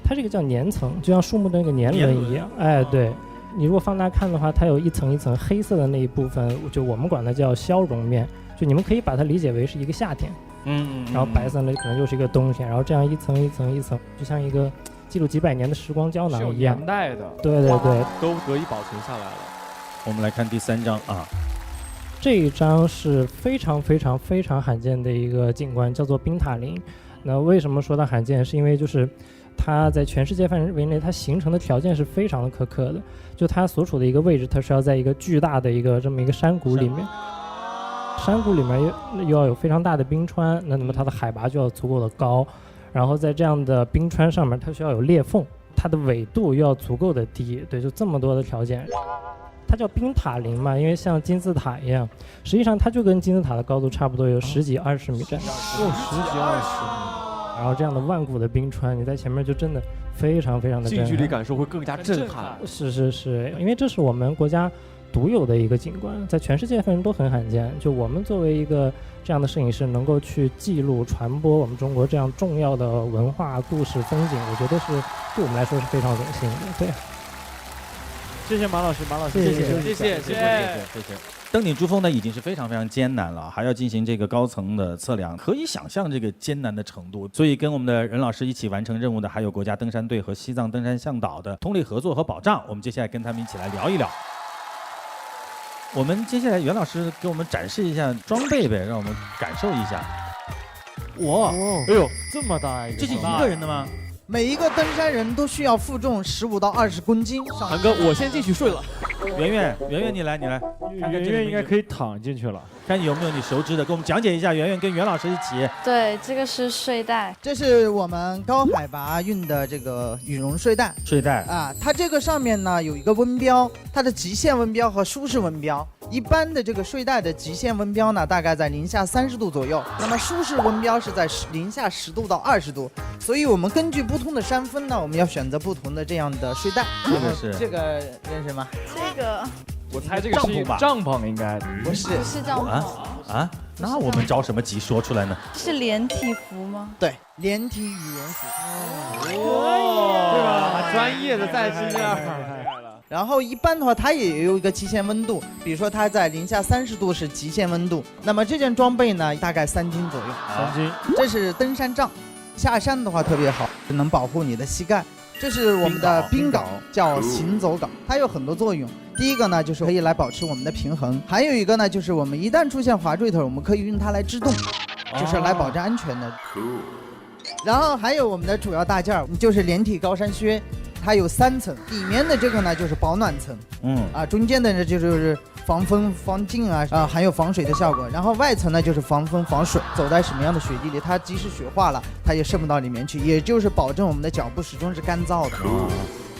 它这个叫年层，就像树木的那个年轮一样。哎，对。你如果放大看的话，它有一层一层黑色的那一部分，就我们管它叫消融面，就你们可以把它理解为是一个夏天，然后白色的可能就是一个冬天，然后这样一层一层一层，就像一个记录几百年的时光胶囊一样，年代的，对对对，都得以保存下来了。我们来看第3张啊，这一张是非常非常非常罕见的一个景观，叫做冰塔林。那为什么说它罕见？是因为就是它在全世界范围内，它形成的条件是非常的苛刻的。就它所处的一个位置，它是要在一个巨大的这么一个山谷里面，山谷里面又要有非常大的冰川，那么它的海拔就要足够的高，然后在这样的冰川上面，它需要有裂缝，它的纬度又要足够的低，对，就这么多的条件。它叫冰塔林嘛，因为像金字塔一样，实际上它就跟金字塔的高度差不多，有10几20米这样。10几20米。然后这样的万古的冰川，你在前面就真的非常非常的近距离感受会更加震撼。是，因为这是我们国家独有的一个景观，在全世界范围都很罕见。就我们作为一个这样的摄影师，能够去记录、传播我们中国这样重要的文化、故事、风景，我觉得是对我们来说是非常荣幸的。对。谢谢马老师，谢谢。登顶珠峰呢已经是非常非常艰难了，还要进行这个高层的测量，可以想象这个艰难的程度。所以跟我们的任老师一起完成任务的还有国家登山队和西藏登山向导的通力合作和保障。我们接下来跟他们一起来聊一聊。我们接下来袁老师给我们展示一下装备呗，让我们感受一下。哇，哎呦，这么大一个，这是一个人的吗？每一个登山人都需要负重15到20公斤。韩哥，我先进去睡了。圆圆，你来，圆圆应该可以躺进去了。看有没有你熟知的，给我们讲解一下。圆圆跟袁老师一起。对，这个是睡袋，这是我们高海拔运的这个羽绒睡袋。啊，它这个上面呢有一个温标，它的极限温标和舒适温标。一般的这个睡袋的极限温标呢，大概在零下30度左右，那么舒适温标是在零下10度到20度。所以我们根据不同的山峰呢，我们要选择不同的这样的睡袋。这个认识吗？这个我猜这个是帐篷，应该不是帐篷啊？那我们着什么急说出来呢？是连体服吗？对，连体羽绒服。对吧？专业的在这样。然后一般的话，它也有一个极限温度，比如说它在零下30度是极限温度。那么这件装备呢，大概3斤左右。3斤。这是登山杖，下山的话特别好，能保护你的膝盖。这是我们的冰镐，叫行走镐，它有很多作用。第一个呢，就是可以来保持我们的平衡；还有一个呢，就是我们一旦出现滑坠头，我们可以用它来制动，就是来保证安全的。然后还有我们的主要大件儿，就是连体高山靴，它有3层，里面的这个呢就是保暖层，中间的呢就是防风防浸还有防水的效果，然后外层呢就是防风防水，走在什么样的雪地里，它即使雪化了，它也渗不到里面去，也就是保证我们的脚部始终是干燥的。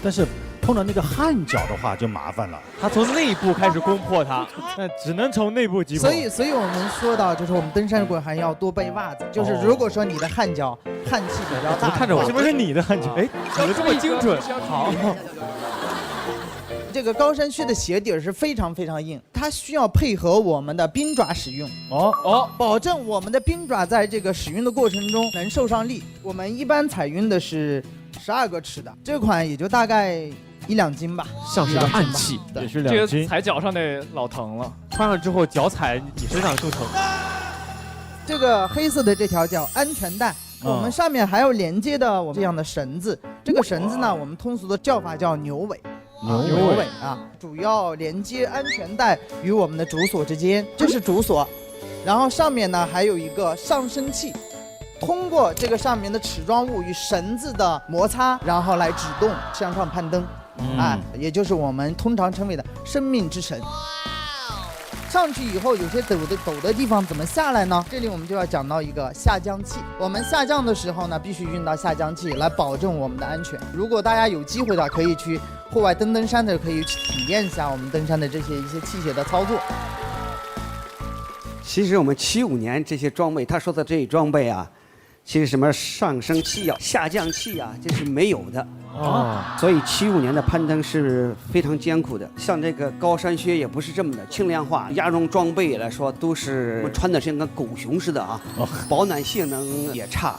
但是碰到那个汗脚的话就麻烦了，它从内部开始攻破它，那只能从内部击破。所以我们说到，就是我们登山过程还要多备袜子，就是如果说你的汗脚汗气比较大，看着我是不是你的汗脚？哎，讲得这么精准，好。这个高山靴的鞋底是非常非常硬，它需要配合我们的冰爪使用，保证我们的冰爪在这个使用的过程中能受上力。我们一般采用的是12个尺的，这款也就大概1-2斤吧，像是个暗器，也是2斤。这个踩脚上得老疼了，穿了之后脚踩你身上更疼。这个黑色的这条叫安全带，我们上面还有连接的我们这样的绳子，这个绳子呢，我们通俗的叫法叫牛尾。牛尾啊，主要连接安全带与我们的主锁之间，这是主锁。然后上面呢还有一个上升器，通过这个上面的齿状物与绳子的摩擦，然后来指动向上攀登，也就是我们通常称为的生命之绳。上去以后有些陡的地方怎么下来呢？这里我们就要讲到一个下降器。我们下降的时候呢，必须用到下降器来保证我们的安全。如果大家有机会的，可以去户外登山的，可以去体验一下我们登山的一些器械的操作。其实我们75年这些装备，他说的这些装备啊，其实什么上升器啊、下降器啊，这是没有的。所以75年的攀登是非常艰苦的。像这个高山靴也不是这么的轻量化，鸭绒装备来说都是穿的像跟狗熊似的啊，保暖性能也差。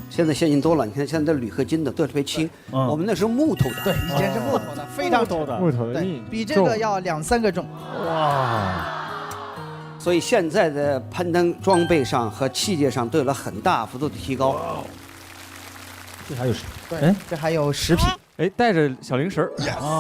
现在先进多了，你看现在的铝合金的都特别轻，我们那时候木头的，对，以前是木头的，非常重的，木头的，对，比这个要2-3个重。哇！所以现在的攀登装备上和器械上都有了很大幅度的提高。这还有对，这还有食品，带着小零食，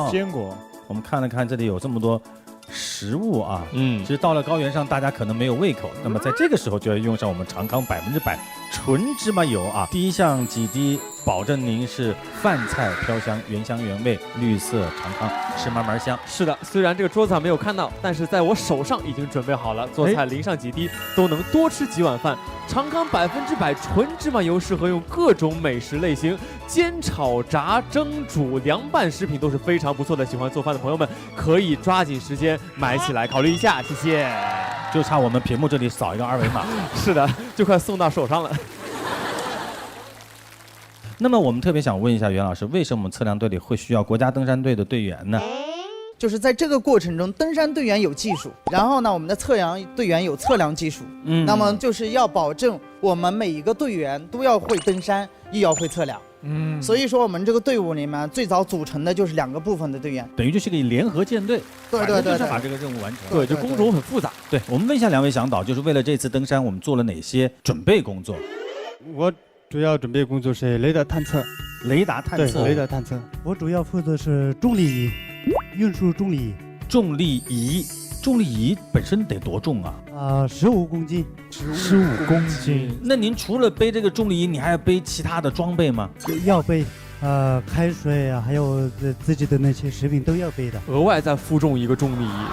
坚果。我们看了看，这里有这么多食物啊，其实到了高原上，大家可能没有胃口，那么在这个时候就要用上我们长康100%纯芝麻油啊，第一项几滴，保证您是饭菜飘香，原香原味，绿色长康，吃慢慢香。是的，虽然这个桌子上没有看到，但是在我手上已经准备好了，做菜淋上几滴都能多吃几碗饭。长康100%纯芝麻油适合用各种美食类型，煎、炒、炸、蒸、煮、凉拌食品都是非常不错的。喜欢做饭的朋友们可以抓紧时间买起来，考虑一下，谢谢。就差我们屏幕这里扫一个2维码。是的，就快送到手上了。那么我们特别想问一下袁老师，为什么我们测量队里会需要国家登山队的队员呢？就是在这个过程中，登山队员有技术，然后呢，我们的测量队员有测量技术。那么就是要保证我们每一个队员都要会登山，又要会测量。所以说我们这个队伍里面最早组成的就是2个部分的队员，等于就是个联合舰队。对，就是把这个任务完成。对，就工种很复杂。对，我们问一下2位向导，就是为了这次登山，我们做了哪些准备工作？我主要准备工作是雷达探测。雷达探测。对，雷达探测。我主要负责是重力仪，运输重力仪。重力仪，重力仪本身得多重啊？15公斤。15公斤。那您除了背这个重力仪，你还要背其他的装备吗？要背，开水啊，还有自己的那些食品都要背的。额外再负重一个重力仪。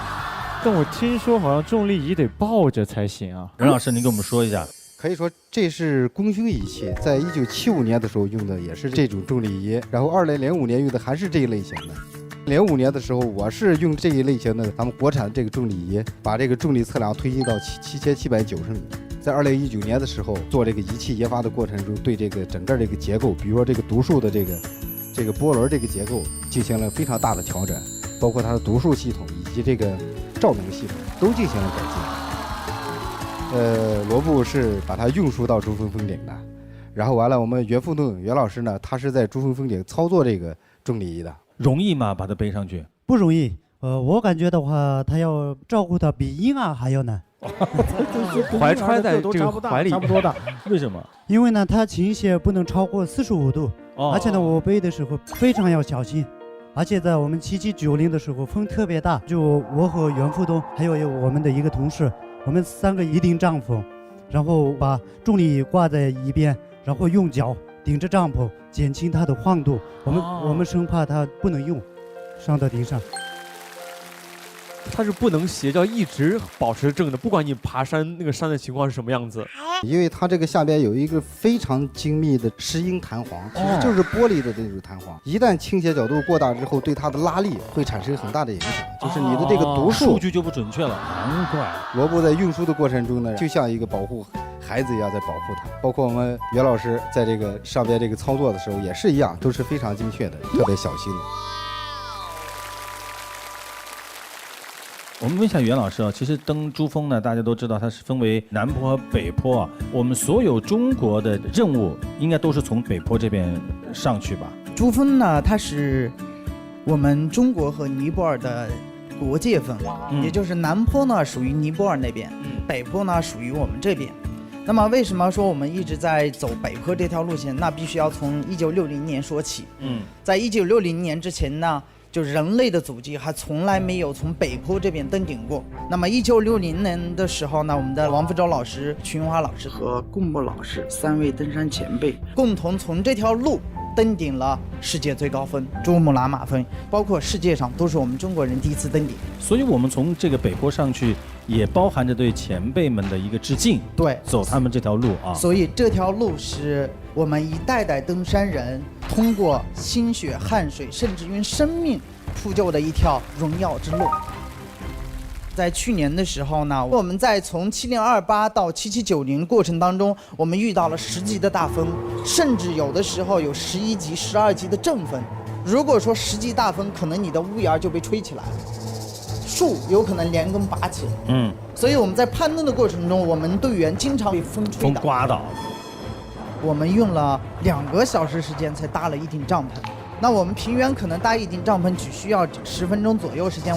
但我听说好像重力仪得抱着才行啊。任老师，您给我们说一下。可以说这是功勋仪器，在1975年的时候用的也是这种重力仪，然后2005年用的还是这一类型的。05年的时候，我是用这一类型的咱们国产的这个重力仪，把这个重力测量推进到7790米。在2019年的时候，做这个仪器研发的过程中，对这个整个这个结构，比如说这个读数的这个波轮这个结构进行了非常大的调整，包括它的读数系统以及这个照明系统都进行了改进。罗布是把它运输到珠峰峰顶的，然后完了，我们袁副栋袁老师呢，他是在珠峰峰顶操作这个重力仪的。容易吗？把它背上去？不容易。我感觉的话，他要照顾它比婴儿还要难。怀揣在这个怀里差不多大。为什么？因为呢，它倾斜不能超过45度，而且呢，我背的时候非常要小心。而且在我们7790的时候，风特别大，就我和袁副栋还有我们的一个同事，我们3个一顶帐篷，然后把重力挂在一边。然后用脚顶着帐篷，减轻它的晃动。我们生怕它不能用，上到顶上。它是不能斜，要一直保持正的，不管你爬山那个山的情况是什么样子。因为它这个下边有一个非常精密的石英弹簧，其实就是玻璃的这种弹簧，一旦倾斜角度过大之后，对它的拉力会产生很大的影响，就是你的这个读数数据就不准确了。难怪萝卜在运输的过程中呢，就像一个保护孩子一样在保护它。包括我们袁老师在这个上边这个操作的时候也是一样，都是非常精确的，特别小心的。我们问一下袁老师啊，其实登珠峰呢，大家都知道它是分为南坡和北坡啊。我们所有中国的任务应该都是从北坡这边上去吧？珠峰呢，它是我们中国和尼泊尔的国界峰，也就是南坡呢属于尼泊尔那边，北坡呢属于我们这边。那么为什么说我们一直在走北坡这条路线？那必须要从1960年说起。在1960年之前呢，就人类的足迹还从来没有从北坡这边登顶过。那么1960年的时候呢，我们的王福洲老师、瞿云华老师和顾木老师3位登山前辈共同从这条路登顶了世界最高峰珠穆朗玛峰，包括世界上都是我们中国人第一次登顶。所以我们从这个北坡上去，也包含着对前辈们的一个致敬。对，走他们这条路啊。所以这条路是我们一代代登山人通过心血、汗水，甚至于生命铺就的一条荣耀之路。在去年的时候呢，我们在从7028到7790过程当中，我们遇到了10级的大风，甚至有的时候有11级、12级的阵风。如果说10级大风，可能你的屋檐就被吹起来了，树有可能连根拔起。所以我们在攀登的过程中，我们队员经常被风吹倒、刮倒。我们用了2个小时时间才搭了一顶帐篷。那我们平原可能搭一顶帐篷只需要10分钟左右时间，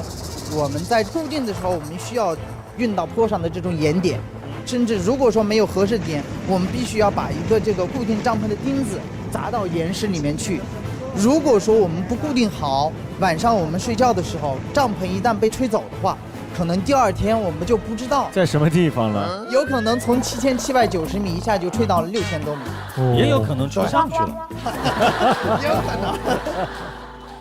我们在固定的时候，我们需要运到坡上的这种岩点，甚至如果说没有合适点，我们必须要把一个这个固定帐篷的钉子砸到岩石里面去。如果说我们不固定好，晚上我们睡觉的时候，帐篷一旦被吹走的话，可能第2天我们就不知道在什么地方了。有可能从7790米一下就吹到了6000多米，也有可能吹上去了。也有可能。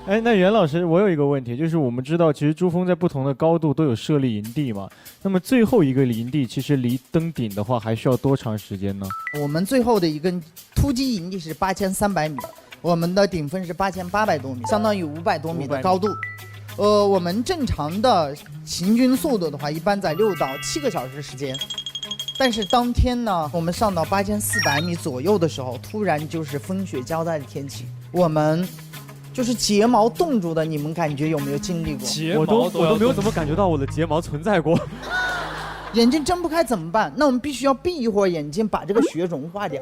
哎，那袁老师，我有一个问题，就是我们知道，其实珠峰在不同的高度都有设立营地嘛。那么最后一个营地，其实离登顶的话，还需要多长时间呢？我们最后的一个突击营地是8300米，我们的顶峰是8800多米，相当于500多米的高度。我们正常的行军速度的话，一般在6到7个小时时间。但是当天呢，我们上到8400米左右的时候，突然就是风雪交加的天气，我们就是睫毛冻住的，你们感觉有没有经历过？我都没有怎么感觉到我的睫毛存在过。眼睛睁不开怎么办？那我们必须要闭一会儿眼睛，把这个雪融化掉，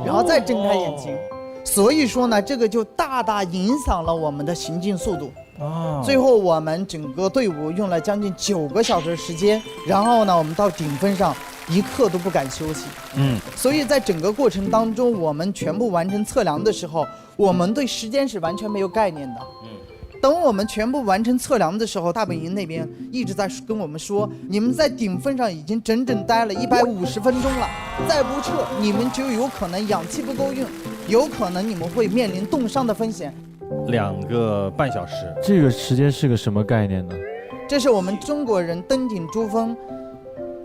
然后再睁开眼睛。所以说呢，这个就大大影响了我们的行进速度。最后我们整个队伍用了将近9个小时时间，然后呢，我们到顶峰上一刻都不敢休息。所以在整个过程当中，我们全部完成测量的时候，我们对时间是完全没有概念的。等我们全部完成测量的时候，大本营那边一直在跟我们说，你们在顶峰上已经整整待了150分钟了，再不撤，你们就有可能氧气不够用，有可能你们会面临冻伤的风险。2个半小时，这个时间是个什么概念呢？这是我们中国人登顶珠峰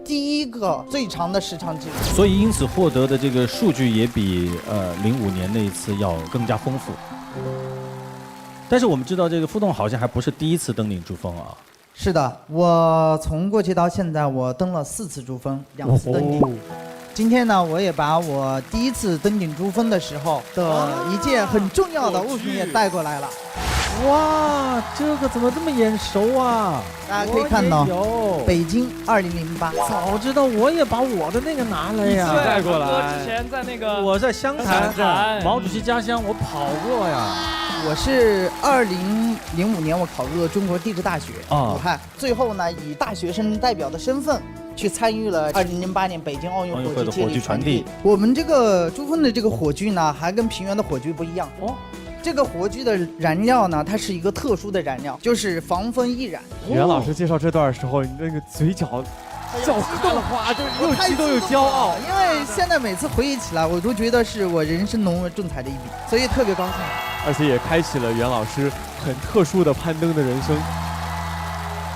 第1个最长的时长记录。所以因此获得的这个数据也比05年那一次要更加丰富。但是我们知道，这个傅栋好像还不是第一次登顶珠峰啊。是的，我从过去到现在，我登了4次珠峰，2次登顶。今天呢，我也把我第1次登顶珠峰的时候的一件很重要的物品也带过来了。哇，这个怎么这么眼熟啊？大家可以看到，北京2008。早知道我也把我的那个拿来呀，带过来。之前在那个我在湘潭毛主席家乡，我跑过呀。我是2005年我考入了中国地质大学武汉，最后呢以大学生代表的身份去参与了2008年北京奥运火炬接力传递。我们这个珠峰的这个火炬呢，还跟平原的火炬不一样哦。这个火炬的燃料呢，它是一个特殊的燃料，就是防风易燃。袁老师介绍这段的时候，你那个嘴角小激动的话，就是又激动又骄傲。因为现在每次回忆起来，我都觉得是我人生浓而重彩的一笔，所以特别高兴。而且也开启了袁老师很特殊的攀登的人生。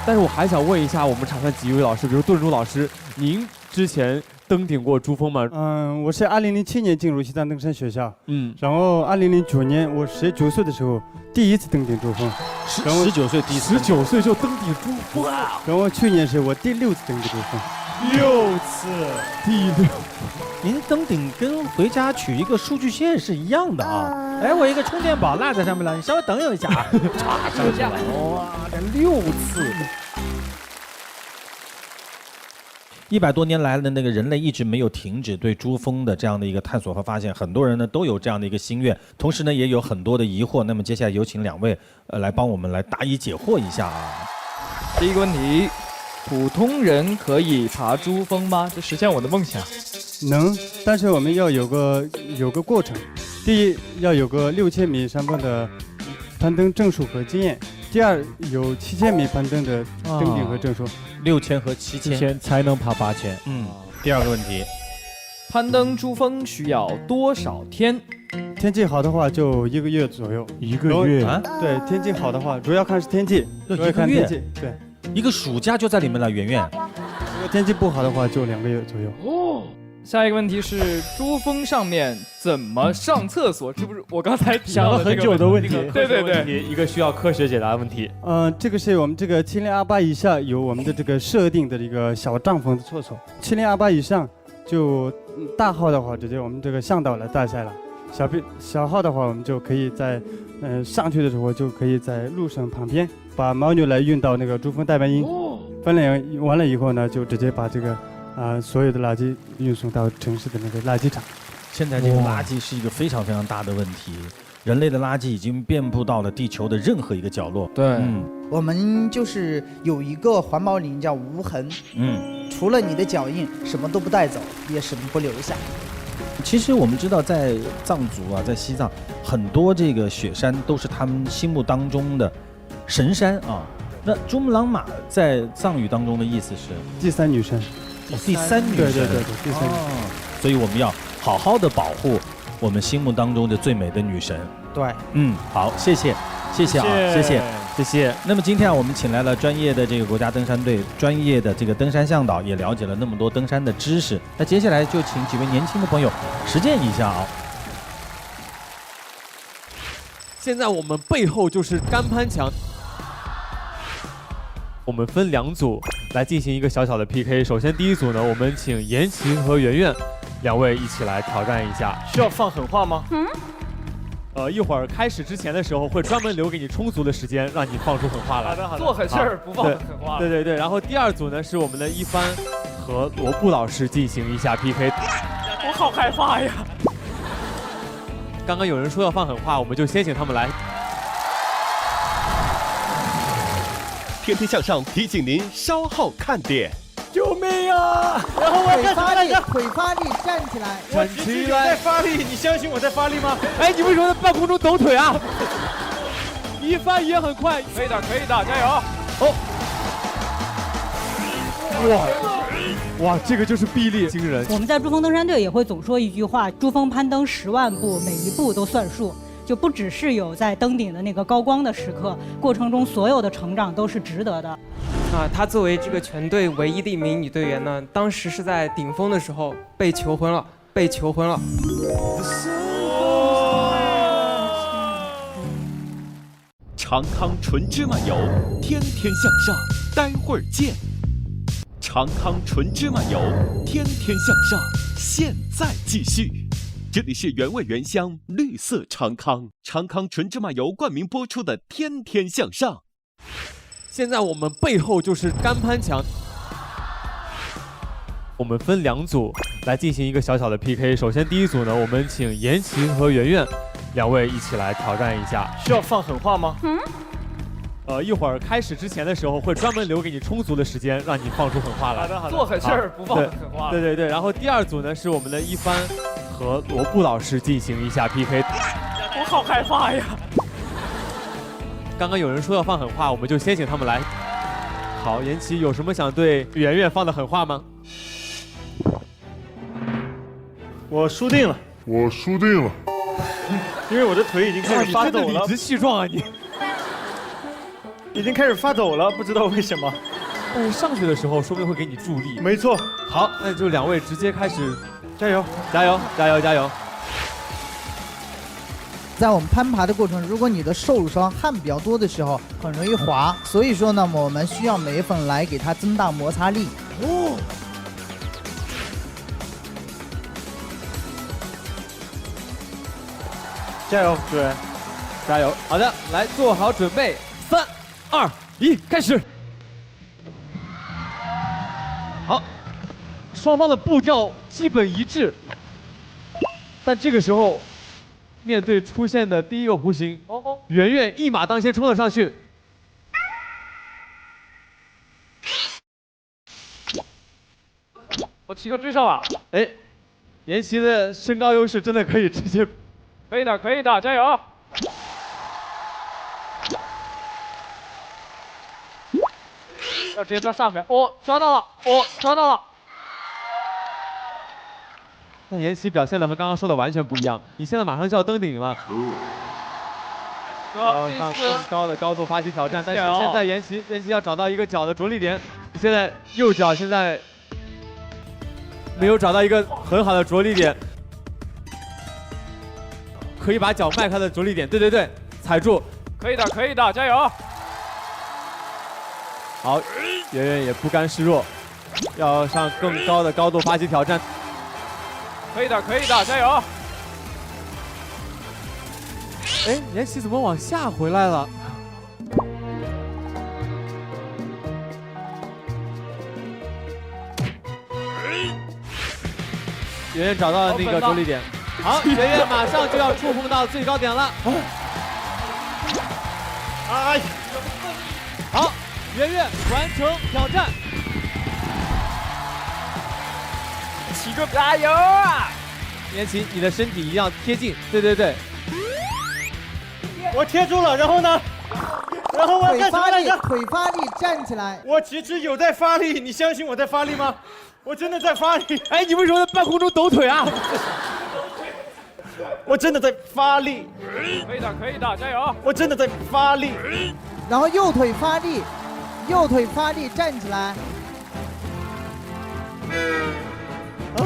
但是我还想问一下我们场上几位老师，比如顿珠老师，您之前登顶过珠峰吗？我是2007年进入西藏登山学校，然后2009年我19岁的时候第一次登顶珠峰，19岁第一次，19岁就登顶珠峰，然后去年是我第6次登顶珠峰，6次，第6。您登顶跟回家取一个数据线是一样的啊！哎，我一个充电宝落在上面了，你稍微等我一下啊，歘上去了，哇，这6次。100多年来的那个人类一直没有停止对珠峰的这样的一个探索和发现，很多人呢都有这样的一个心愿，同时呢也有很多的疑惑。那么接下来有请2位来帮我们来答疑解惑一下啊。第一个问题，普通人可以爬珠峰吗？这实现我的梦想。能，但是我们要有个过程。第一，要有个6000米山峰的攀登证书和经验；第二，有7000米攀登的登顶和证书。6000和7000才能爬8000。第2个问题，攀登珠峰需要多少天？天气好的话就1个月左右。1个月啊？对，天气好的话，主要看是天气。要1个月？对，一个暑假就在里面了，圆圆。如果天气不好的话，就2个月左右。哦。下一个问题是珠峰上面怎么上厕所？是不是我刚才想了很久的问题？对，一个需要科学解答的问题。这个是我们这个7028以下有我们的这个设定的一个小帐篷的厕所，7028以上就大号的话直接我们这个向导来带下来，小号的话我们就可以在上去的时候就可以在路上旁边把牦牛来运到那个珠峰大本营，分类完了以后呢，就直接把这个所有的垃圾运送到城市的那个垃圾场。现在这个垃圾是一个非常非常大的问题，人类的垃圾已经遍布到了地球的任何一个角落。对，我们就是有一个环保理念叫无痕，除了你的脚印，什么都不带走，也什么不留下。其实我们知道，在藏族啊，在西藏，很多这个雪山都是他们心目当中的神山啊。那珠穆朗玛在藏语当中的意思是第3女神。第3女神，对，第3女神。所以我们要好好的保护我们心目当中的最美的女神。对，好，谢谢啊，谢谢。那么今天我们请来了专业的这个国家登山队，专业的这个登山向导，也了解了那么多登山的知识。那接下来就请几位年轻的朋友实践一下啊。现在我们背后就是干攀墙。我们分2组来进行一个小小的 PK。首先第一组呢，我们请严琦和圆圆2位一起来挑战一下。需要放狠话吗？一会儿开始之前的时候会专门留给你充足的时间，让你放出狠话来。好的，做狠事儿不放狠话。对。然后第2组呢是我们的一帆和罗布老师进行一下 PK。我好害怕呀！刚刚有人说要放狠话，我们就先请他们来。天天向上提醒您稍后看点。救命啊！然后我腿发力，站起来，站起来，在发力，你相信我在发力吗？哎，你为什么在半空中抖腿啊？一帆也很快，可以的，加油！哇，这个就是臂力惊人。我们在珠峰登山队也会总说一句话：珠峰攀登10万步，每一步都算数。就不只是有在登顶的那个高光的时刻，过程中所有的成长都是值得的。她作为这个全队唯一的一名女队员呢，当时是在顶峰的时候被求婚了。长康纯芝麻油，天天向上，待会儿见。长康纯芝麻油，天天向上，现在继续。这里是原味原香绿色长康，长康纯芝麻油冠名播出的《天天向上》。现在我们背后就是干攀墙。我们分2组来进行一个小小的 PK。首先第一组呢，我们请严琦和圆圆2位一起来挑战一下。需要放狠话吗？一会儿开始之前的时候会专门留给你充足的时间，让你放出狠话来。好的，做狠事儿不放狠话。对。然后第2组呢是我们的一帆和罗布老师进行一下 PK。我好害怕呀！刚刚有人说要放狠话，我们就先请他们来。好，妍希有什么想对圆圆放的狠话吗？我输定了，我输定了，因为我的腿已经开始发抖了。你真的理直气壮啊你！已经开始发抖了，不知道为什么。但是上去的时候说不定会给你助力。没错。好，那就两位直接开始，加油，加油，加油，加油！在我们攀爬的过程，如果你的受伤汗比较多的时候，很容易滑，所以说呢，我们需要镁粉来给它增大摩擦力。哦。加油，主任，加油！好的，来做好准备，3、2、1，开始。好，双方的步调基本一致，但这个时候，面对出现的第一个弧形，圆圆一马当先冲了上去。我提个追上了，哎，妍希的身高优势真的可以直接。可以的，可以的，加油！要直接抓上面，抓到了，抓到了。那妍希表现的和刚刚说的完全不一样，你现在马上就要登顶了。要上更高的高度发起挑战，但是现在妍希要找到一个脚的着力点，现在右脚现在没有找到一个很好的着力点。可以把脚迈开的着力点，对，踩住，可以的，可以的，加油！好，圆圆也不甘示弱，要上更高的高度发起挑战。可以的，可以的，加油！哎，妍希怎么往下回来了？圆圆找到了那个着力点。好，圆圆马上就要触碰到最高点了。哎，好，圆圆完成挑战。齐哥加油啊！妍希，你的身体一定要贴近，对。我贴住了，然后呢？然后我要干什么来着？腿发力，站起来。我其实有在发力，你相信我在发力吗？我真的在发力。哎，你为什么在半空中抖腿啊？我真的在发力。可以的，可以的，加油！我真的在发力。然后右腿发力，右腿发力，站起来。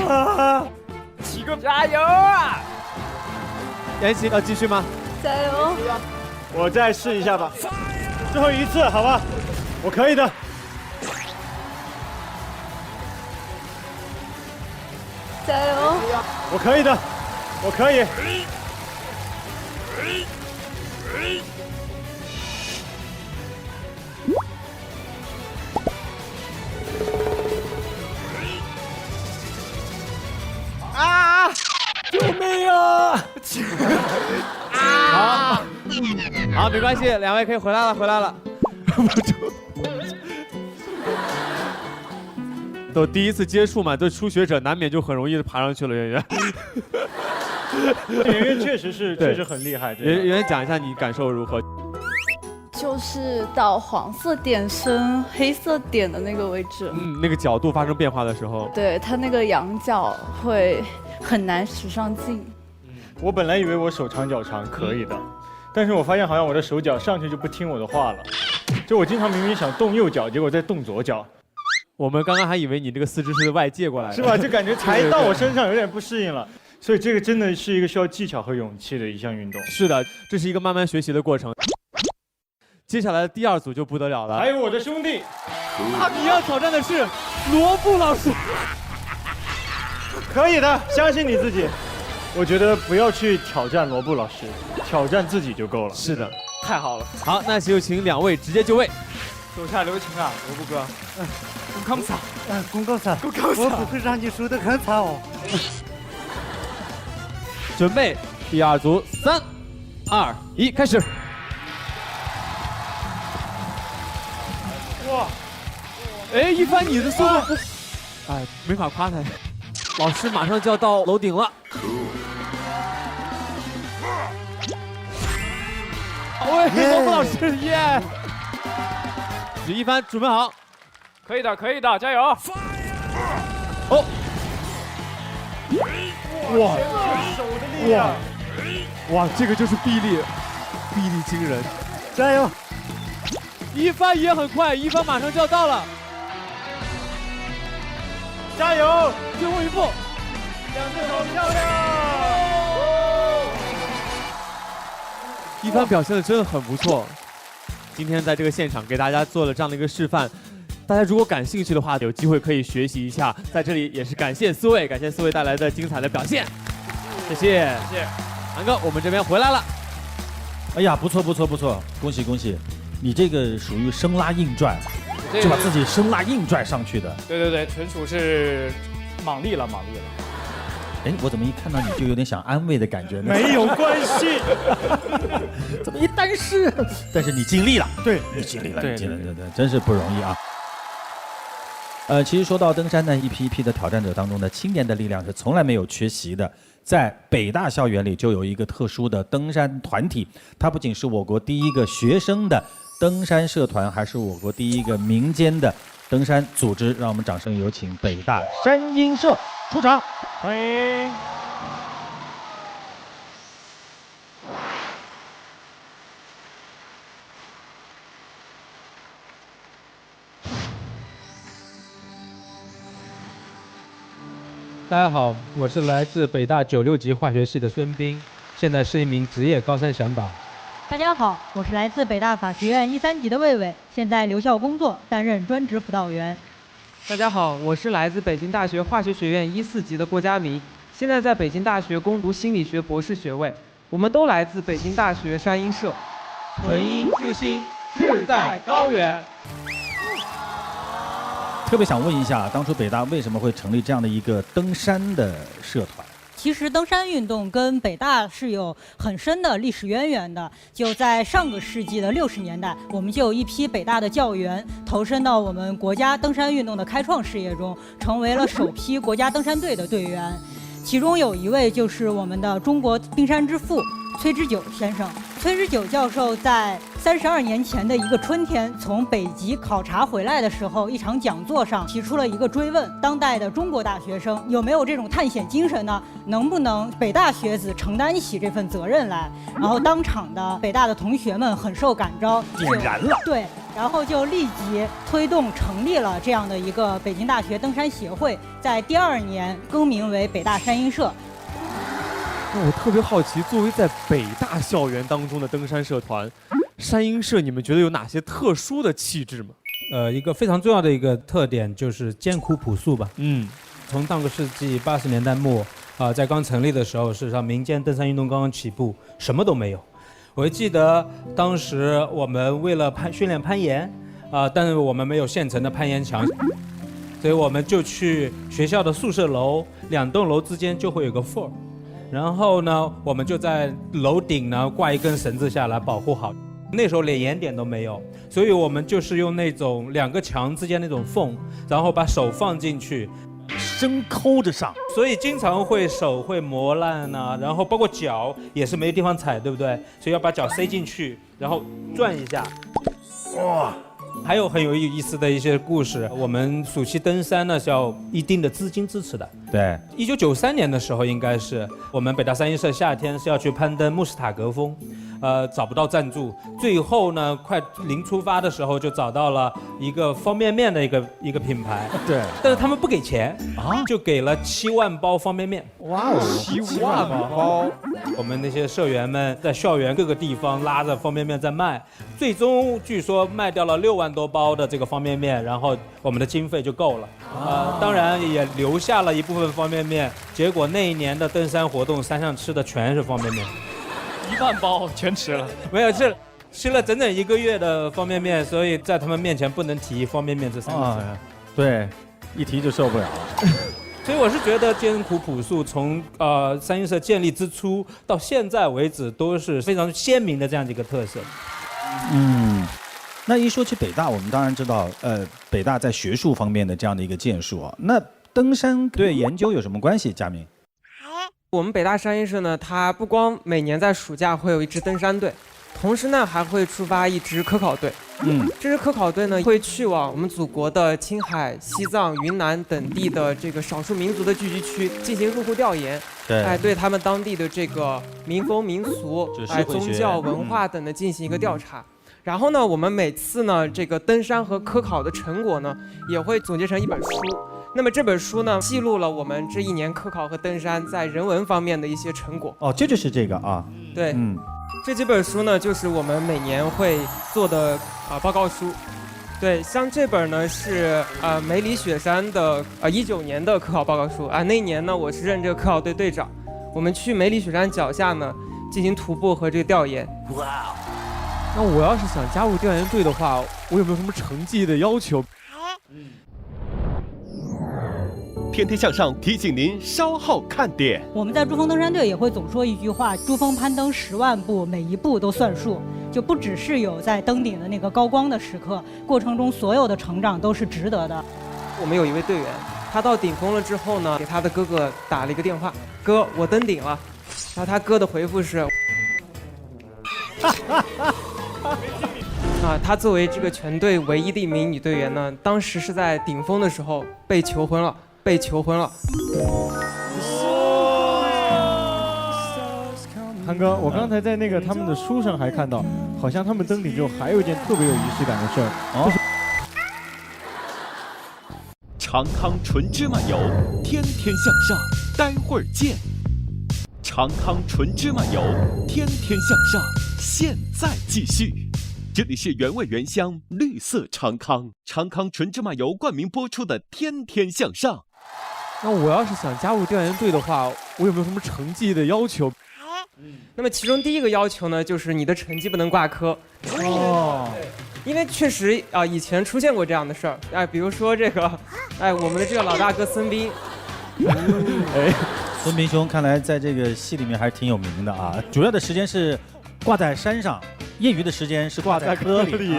啊！齐哥加油啊！妍希要继续吗？加油！我再试一下吧，最后一次，好吧？我可以的。加油！我可以的，我可以。啊！救命啊！好，没关系，两位可以回来了。都第一次接触嘛，对初学者难免就很容易爬上去了。圆圆，圆圆确实很厉害。圆圆讲一下你感受如何？就是到黄色点升黑色点的那个位置，那个角度发生变化的时候，对它那个仰角会很难使上劲。我本来以为我手长脚长可以的，但是我发现好像我的手脚上去就不听我的话了，就我经常明明想动右脚，结果在动左脚。我们刚刚还以为你这个四肢是外界过来的，是吧？就感觉才到我身上有点不适应了，所以这个真的是一个需要技巧和勇气的一项运动。是的，这是一个慢慢学习的过程。接下来的第二组就不得了了，还有我的兄弟，你要挑战的是罗布老师。可以的，相信你自己。我觉得不要去挑战罗布老师，挑战自己就够了。是的，太好了。好，那就请两位直接就位。手下留情啊，罗布哥。公康嫂，公康嫂，我不会让你输得很惨哦。准备，第二组，3、2、1，开始。哇！哎，一帆，你的速度不，哎，没法夸他。老师马上就要到楼顶了。喂，罗布老师耶！一帆准备好，可以的，可以的，加油！哦，哇，手的力量，哇，这个就是臂力惊人，加油！一帆也很快，一帆马上就要到了，加油！最后一步，两只手漂亮！一帆表现的真的很不错，今天在这个现场给大家做了这样的一个示范。大家如果感兴趣的话，有机会可以学习一下。在这里也是感谢四位带来的精彩的表现，谢谢。南哥，我们这边回来了。哎呀，不错，恭喜！你这个属于生拉硬拽，就把自己生拉硬拽上去的。对，纯属是莽力了。哎，我怎么一看到你就有点想安慰的感觉呢？没有关系，怎么一但是你尽力了，对，你尽力了，对，真是不容易啊。其实说到登山呢，一批的挑战者当中呢，青年的力量是从来没有缺席的。在北大校园里就有一个特殊的登山团体，它不仅是我国第一个学生的登山社团，还是我国第一个民间的登山组织。让我们掌声有请北大山鹰社出场，欢迎。大家好，我是来自北大96级化学系的孙斌，现在是一名职业高山向导。大家好，我是来自北大法学院13级的魏魏，现在留校工作，担任专职辅导员。大家好，我是来自北京大学化学学院14级的郭佳明，现在在北京大学攻读心理学博士学位。我们都来自北京大学山鹰社。纯阴之心，志在高远。特别想问一下，当初北大为什么会成立这样的一个登山的社团？其实登山运动跟北大是有很深的历史渊源的。就在上个世纪的60年代，我们就有一批北大的教员投身到我们国家登山运动的开创事业中，成为了首批国家登山队的队员。其中有一位就是我们的中国冰山之父崔之九先生。崔之九教授在32年前的一个春天，从北极考察回来的时候，一场讲座上提出了一个追问：当代的中国大学生有没有这种探险精神呢？能不能北大学子承担起这份责任来？然后当场的北大的同学们很受感召，点燃了。对，然后就立即推动成立了这样的一个北京大学登山协会，在第2年更名为北大山鹰社。那我特别好奇，作为在北大校园当中的登山社团，山鹰社你们觉得有哪些特殊的气质吗？一个非常重要的一个特点就是艰苦朴素吧。从上个世纪80年代末在刚成立的时候，事实上民间登山运动刚刚起步，什么都没有。我还记得当时我们为了训练攀岩但是我们没有现成的攀岩墙，所以我们就去学校的宿舍楼，2栋楼之间就会有个缝儿。然后呢，我们就在楼顶呢挂一根绳子下来保护好。那时候连岩点都没有，所以我们就是用那种2个墙之间那种缝，然后把手放进去，生抠着上，所以经常手会磨烂然后包括脚也是没地方踩，对不对？所以要把脚塞进去，然后转一下，哇！还有很有意思的一些故事。我们暑期登山呢是要一定的资金支持的。对，1993年的时候，应该是我们北大山鹰社夏天是要去攀登慕士塔格峰，找不到赞助，最后呢快临出发的时候就找到了一个方便面的一个品牌。对，但是他们不给钱就给了7万包方便面。哇哦，7万包！我们那些社员们在校园各个地方拉着方便面在卖，最终据说卖掉了6万多包的这个方便面，然后我们的经费就够了。当然也留下了一部分方便面，结果那一年的登山活动，山上吃的全是方便面，1万包全吃了，没有吃了整整1个月的方便面，所以在他们面前不能提方便面这3个字。对，一提就受不了了。所以我是觉得艰苦朴素，从山鹰社建立之初到现在为止，都是非常鲜明的这样的一个特色。那一说起北大，我们当然知道，北大在学术方面的这样的一个建树啊，那登山对研究有什么关系？佳明，我们北大山鹰社呢，它不光每年在暑假会有一支登山队，同时呢还会出发一支科考队。这支科考队呢会去往我们祖国的青海、西藏、云南等地的这个少数民族的聚居区进行入户调研。对他们当地的这个民风民俗、宗教文化等的进行一个调查。然后呢，我们每次呢这个登山和科考的成果呢也会总结成一本书。那么这本书呢，记录了我们这1年科考和登山在人文方面的一些成果。哦，这就是这个啊。对，这几本书呢，就是我们每年会做的报告书。对，像这本呢是梅里雪山的19年的科考报告书啊。那一年呢，我是任这个科考队队长，我们去梅里雪山脚下呢进行徒步和这个调研。哇！那我要是想加入调研队的话，我有没有什么成绩的要求？天天向上提醒您稍后看点。我们在珠峰登山队也会总说一句话：珠峰攀登10万步，每一步都算数。就不只是有在登顶的那个高光的时刻，过程中所有的成长都是值得的。我们有一位队员，他到顶峰了之后呢，给他的哥哥打了一个电话：“哥，我登顶了。”然后他哥的回复是：“他作为这个全队唯一的一名女队员呢，当时是在顶峰的时候被求婚了。”韩哥，我刚才在那个他们的书上还看到，好像他们登顶之后还有一件特别有仪式感的事儿。就是长康纯芝麻油，天天向上，待会儿见。长康纯芝麻油，天天向上，现在继续。这里是原味原香绿色长康，长康纯芝麻油冠名播出的《天天向上》。那我要是想加入调研队的话，我有没有什么成绩的要求？那么其中第一个要求呢，就是你的成绩不能挂科。因为确实以前出现过这样的事儿，比如说这个，我们的这个老大哥孙斌，孙斌兄看来在这个戏里面还是挺有名的啊。主要的时间是挂在山上，业余的时间是挂在科里。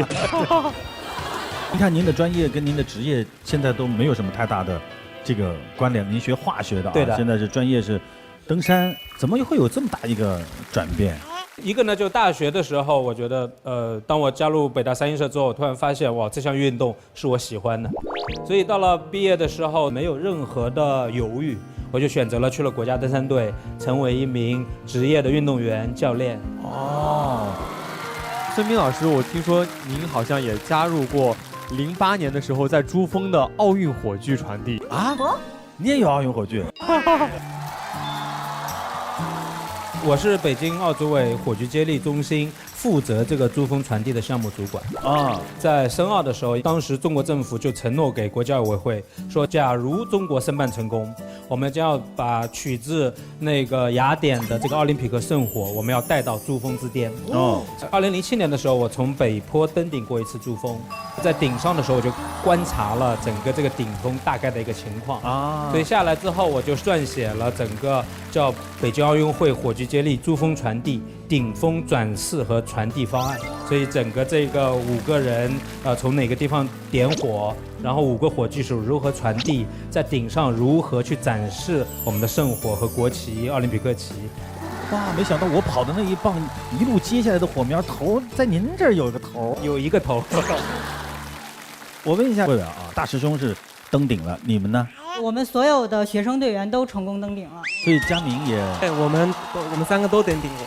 你看您的专业跟您的职业现在都没有什么太大的这个关联，您学化学的啊，对的，现在是专业是登山，怎么会有这么大一个转变？一个呢，就大学的时候，我觉得，当我加入北大三一社之后，我突然发现，哇，这项运动是我喜欢的，所以到了毕业的时候，没有任何的犹豫，我就选择了去了国家登山队，成为一名职业的运动员教练。孙斌老师，我听说您好像也加入过08年的时候在珠峰的奥运火炬传递啊？你也有奥运火炬？我是北京奥组委火炬接力中心负责这个珠峰传递的项目主管啊。在申奥的时候，当时中国政府就承诺给国际奥委会说，假如中国申办成功，我们将要把取自那个雅典的这个奥林匹克圣火，我们要带到珠峰之巅。2007年的时候，我从北坡登顶过一次珠峰，在顶上的时候我就观察了整个这个顶峰大概的一个情况啊。所以下来之后，我就撰写了整个叫北京奥运会火炬接力珠峰传递顶峰展示和传递方案。所以整个这个5个人从哪个地方点火，然后5个火炬手如何传递，在顶上如何去展示我们的圣火和国旗、奥林匹克旗。哇，没想到我跑的那一棒一路接下来的火苗头在您这儿有个头，有一个头。我问一下魏伟啊，大师兄是登顶了，你们呢？我们所有的学生队员都成功登顶了，所以佳明也，我们3个都登顶过，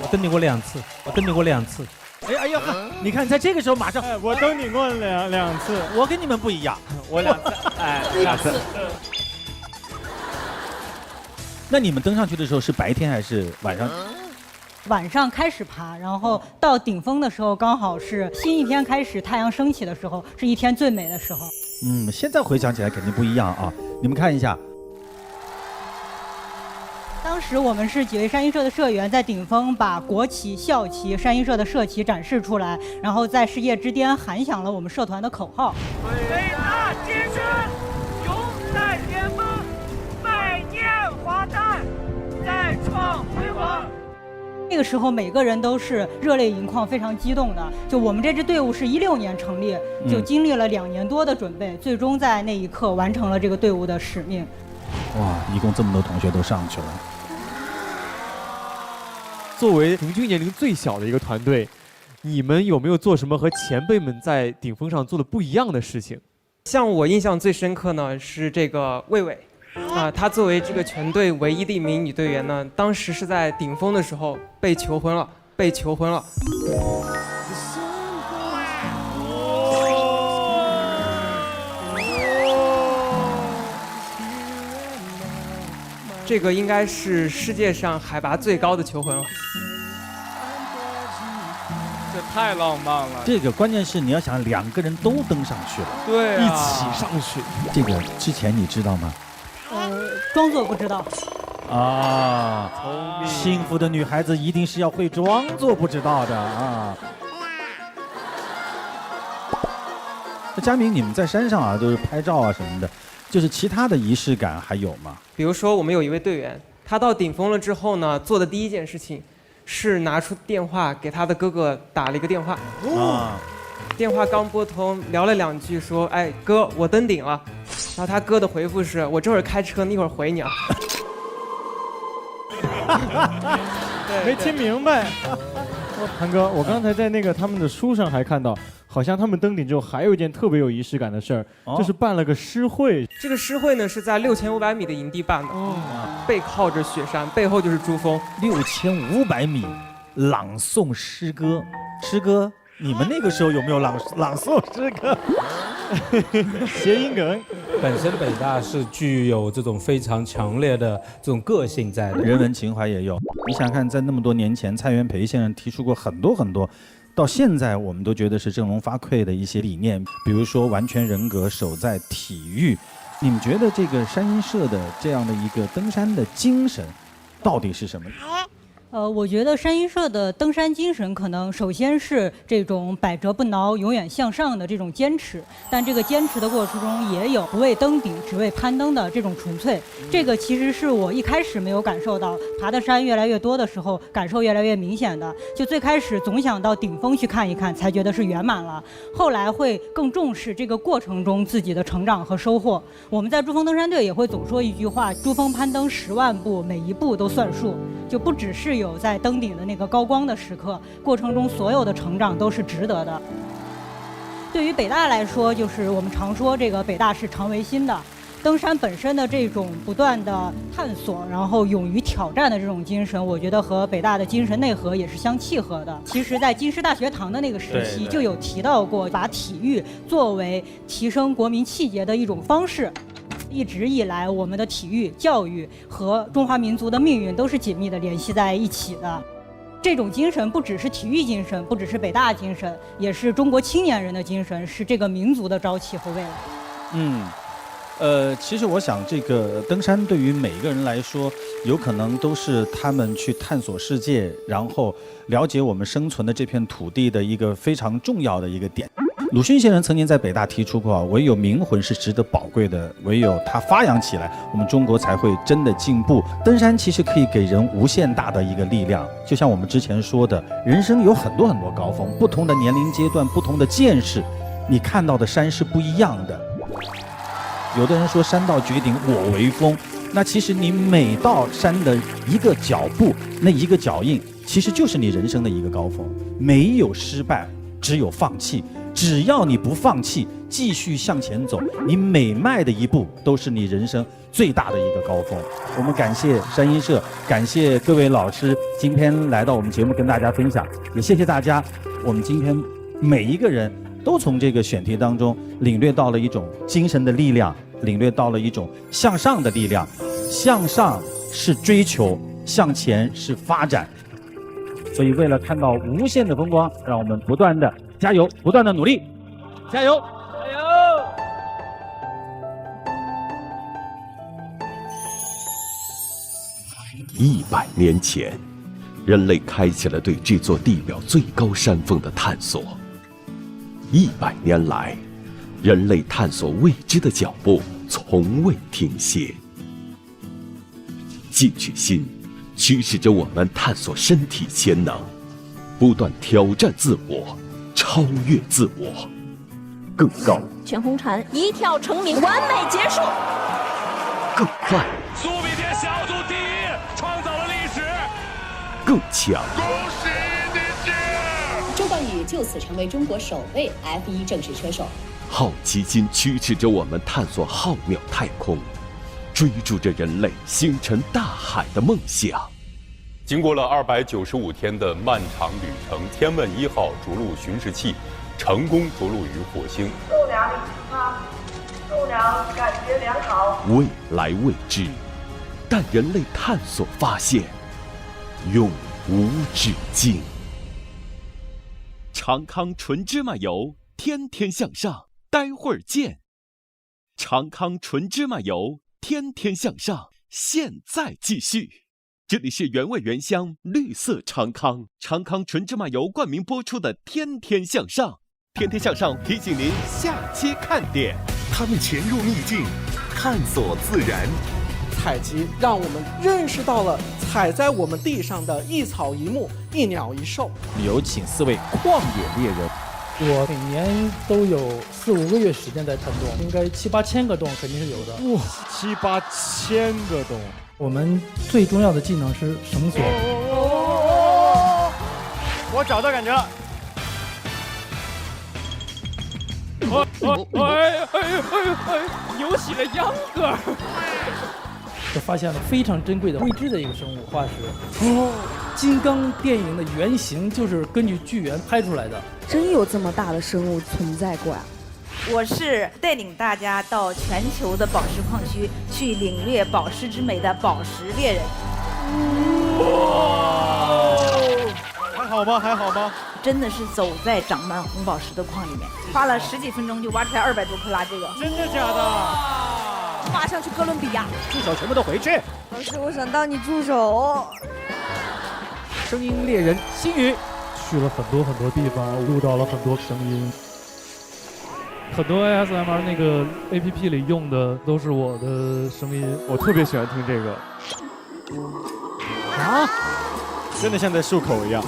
我登顶过2次，哎呀，你看在这个时候马上，我登顶过两次，我跟你们不一样，我2次，2次。那你们登上去的时候是白天还是晚上？晚上开始爬，然后到顶峰的时候刚好是新一天开始，太阳升起的时候，是一天最美的时候。现在回想起来肯定不一样啊！你们看一下，当时我们是几位山鹰社的社员在顶峰把国旗、校旗、山鹰社的社旗展示出来，然后在世界之巅喊响了我们社团的口号：伟大精神，永在巅峰，百年华诞，再创辉煌。那个时候每个人都是热泪盈眶，非常激动的。就我们这支队伍是16年成立，就经历了2年多的准备，最终在那一刻完成了这个队伍的使命。哇，一共这么多同学都上去了。作为平均年龄最小的一个团队，你们有没有做什么和前辈们在顶峰上做的不一样的事情？像我印象最深刻呢是这个魏魏，她作为这个全队唯一的一名女队员呢，当时是在顶峰的时候被求婚了。这个应该是世界上海拔最高的求婚了。这太浪漫了。这个关键是你要想2个人都登上去了，对、一起上去。这个之前你知道吗？装作不知道。啊，幸福的女孩子一定是要会装作不知道的啊。那佳明，你们在山上啊，都是拍照啊什么的，就是其他的仪式感还有吗？比如说，我们有一位队员，他到顶峰了之后呢，做的第一件事情是拿出电话给他的哥哥打了一个电话。电话刚拨通，聊了2句，说：“哎，哥，我登顶了。”然后他哥的回复是：“我这会儿开车，一会儿回你啊。”没听明白。韩哥，我刚才在那个他们的书上还看到，好像他们登顶之后还有一件特别有仪式感的事儿，就是办了个诗会。这个诗会呢是在6500米的营地办的，背靠着雪山，背后就是珠峰。6500米，朗诵诗歌，诗歌。你们那个时候有没有朗诵诗歌？谐音梗。本身北大是具有这种非常强烈的这种个性在的，人文情怀也有。你想看，在那么多年前，蔡元培先生提出过很多，到现在我们都觉得是振聋发聩的一些理念，比如说完全人格，守在体育。你们觉得这个山鹰社的这样的一个登山的精神，到底是什么？我觉得山鹰社的登山精神可能首先是这种百折不挠、永远向上的这种坚持，但这个坚持的过程中也有不为登顶、只为攀登的这种纯粹。这个其实是我一开始没有感受到，爬的山越来越多的时候，感受越来越明显的。就最开始总想到顶峰去看一看，才觉得是圆满了。后来会更重视这个过程中自己的成长和收获。我们在珠峰登山队也会总说一句话：珠峰攀登10万步，每一步都算数。就不只是有在登顶的那个高光的时刻，过程中所有的成长都是值得的。对于北大来说，就是我们常说这个北大是常维新的，登山本身的这种不断的探索，然后勇于挑战的这种精神，我觉得和北大的精神内核也是相契合的。其实在京师大学堂的那个时期就有提到过，把体育作为提升国民气节的一种方式。一直以来，我们的体育教育和中华民族的命运都是紧密的联系在一起的。这种精神不只是体育精神，不只是北大精神，也是中国青年人的精神，是这个民族的朝气和未来。其实我想，这个登山对于每个人来说，有可能都是他们去探索世界，然后了解我们生存的这片土地的一个非常重要的一个点。鲁迅先生曾经在北大提出过，唯有灵魂是值得宝贵的，唯有它发扬起来，我们中国才会真的进步。登山其实可以给人无限大的一个力量，就像我们之前说的，人生有很多高峰，不同的年龄阶段，不同的见识，你看到的山是不一样的。有的人说山到绝顶我为峰，那其实你每到山的一个脚步，那一个脚印，其实就是你人生的一个高峰。没有失败，只有放弃。只要你不放弃，继续向前走，你每迈的一步都是你人生最大的一个高峰。我们感谢山鹰社，感谢各位老师今天来到我们节目跟大家分享，也谢谢大家。我们今天每一个人都从这个选题当中领略到了一种精神的力量，领略到了一种向上的力量。向上是追求，向前是发展。所以为了看到无限的风光，让我们不断的加油，不断的努力，加油！加油！100年前，人类开启了对这座地表最高山峰的探索。100年来，人类探索未知的脚步从未停歇。进取心驱使着我们探索身体潜能，不断挑战自我，超越自我，更高。全红婵一跳成名，完美结束。更快。苏比天小组第1，创造了历史。更强。周冠宇就此成为中国首位 F1 正式车手。好奇心驱使着我们探索浩渺太空，追逐着人类星辰大海的梦想。经过了295天的漫长旅程，天问1号着陆巡视器成功着陆于火星。度量已出发，度量感觉良好。未来未知，但人类探索发现，永无止境。长康纯芝麻油，天天向上，待会儿见。长康纯芝麻油，天天向上，现在继续。这里是原味原香绿色长康，长康纯芝麻油冠名播出的《天天向上》。天天向上提醒您下期看点。他们潜入秘境，探索自然。采集让我们认识到了踩在我们地上的一草一木、一鸟一兽。有请4位旷野猎人。我每年都有4、5个月时间在探洞，应该7、8千个洞肯定是有的。哇，7、8千个洞！我们最重要的技能是绳索。我找到感觉了。有起了秧歌。就发现了非常珍贵的未知的一个生物化石。哦，金刚电影的原型就是根据巨猿拍出来的。真有这么大的生物存在过啊！我是带领大家到全球的宝石矿区去领略宝石之美的宝石猎人。还好吗？还好吗？真的是走在长满红宝石的矿里面，花了10几分钟就挖出来200多克拉这个。真的假的？马上去哥伦比亚！助手全部都回去。老师，我想当你助手。声音猎人星宇去了很多地方，录到了很多声音。很多 ASMR 那个 APP 里用的都是我的声音，我特别喜欢听这个。啊，真的像在漱口一样。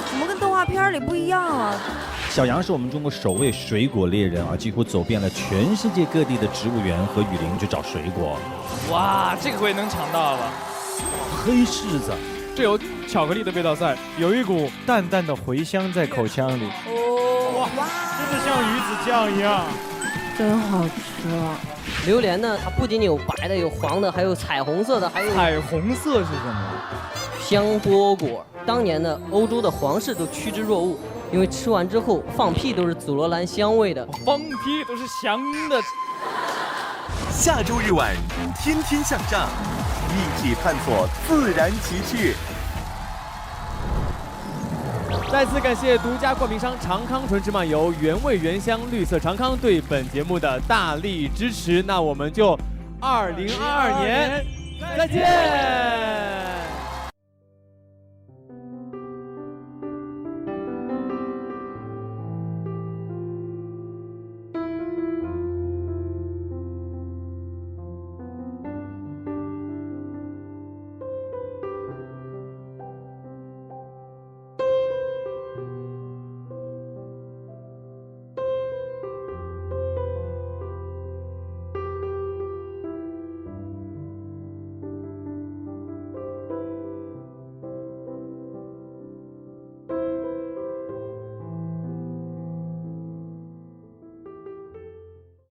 怎么跟动画片里不一样啊？小杨是我们中国首位水果猎人啊，几乎走遍了全世界各地的植物园和雨林去找水果。哇，这个我也能尝到了。黑柿子，这有巧克力的味道在，有一股淡淡的茴香在口腔里。哇，真的像鱼子酱一样，真好吃啊！榴莲呢，它不仅有白的，有黄的，还有彩虹色的，还有彩虹色是什么？香饽果。当年呢，欧洲的皇室都趋之若鹜。因为吃完之后放屁都是紫罗兰香味的，放屁都是香的。下周日晚，天天向上，一起探索自然奇趣。再次感谢独家冠名商长康纯芝麻油原味原香绿色长康对本节目的大力支持。那我们就2022年再见。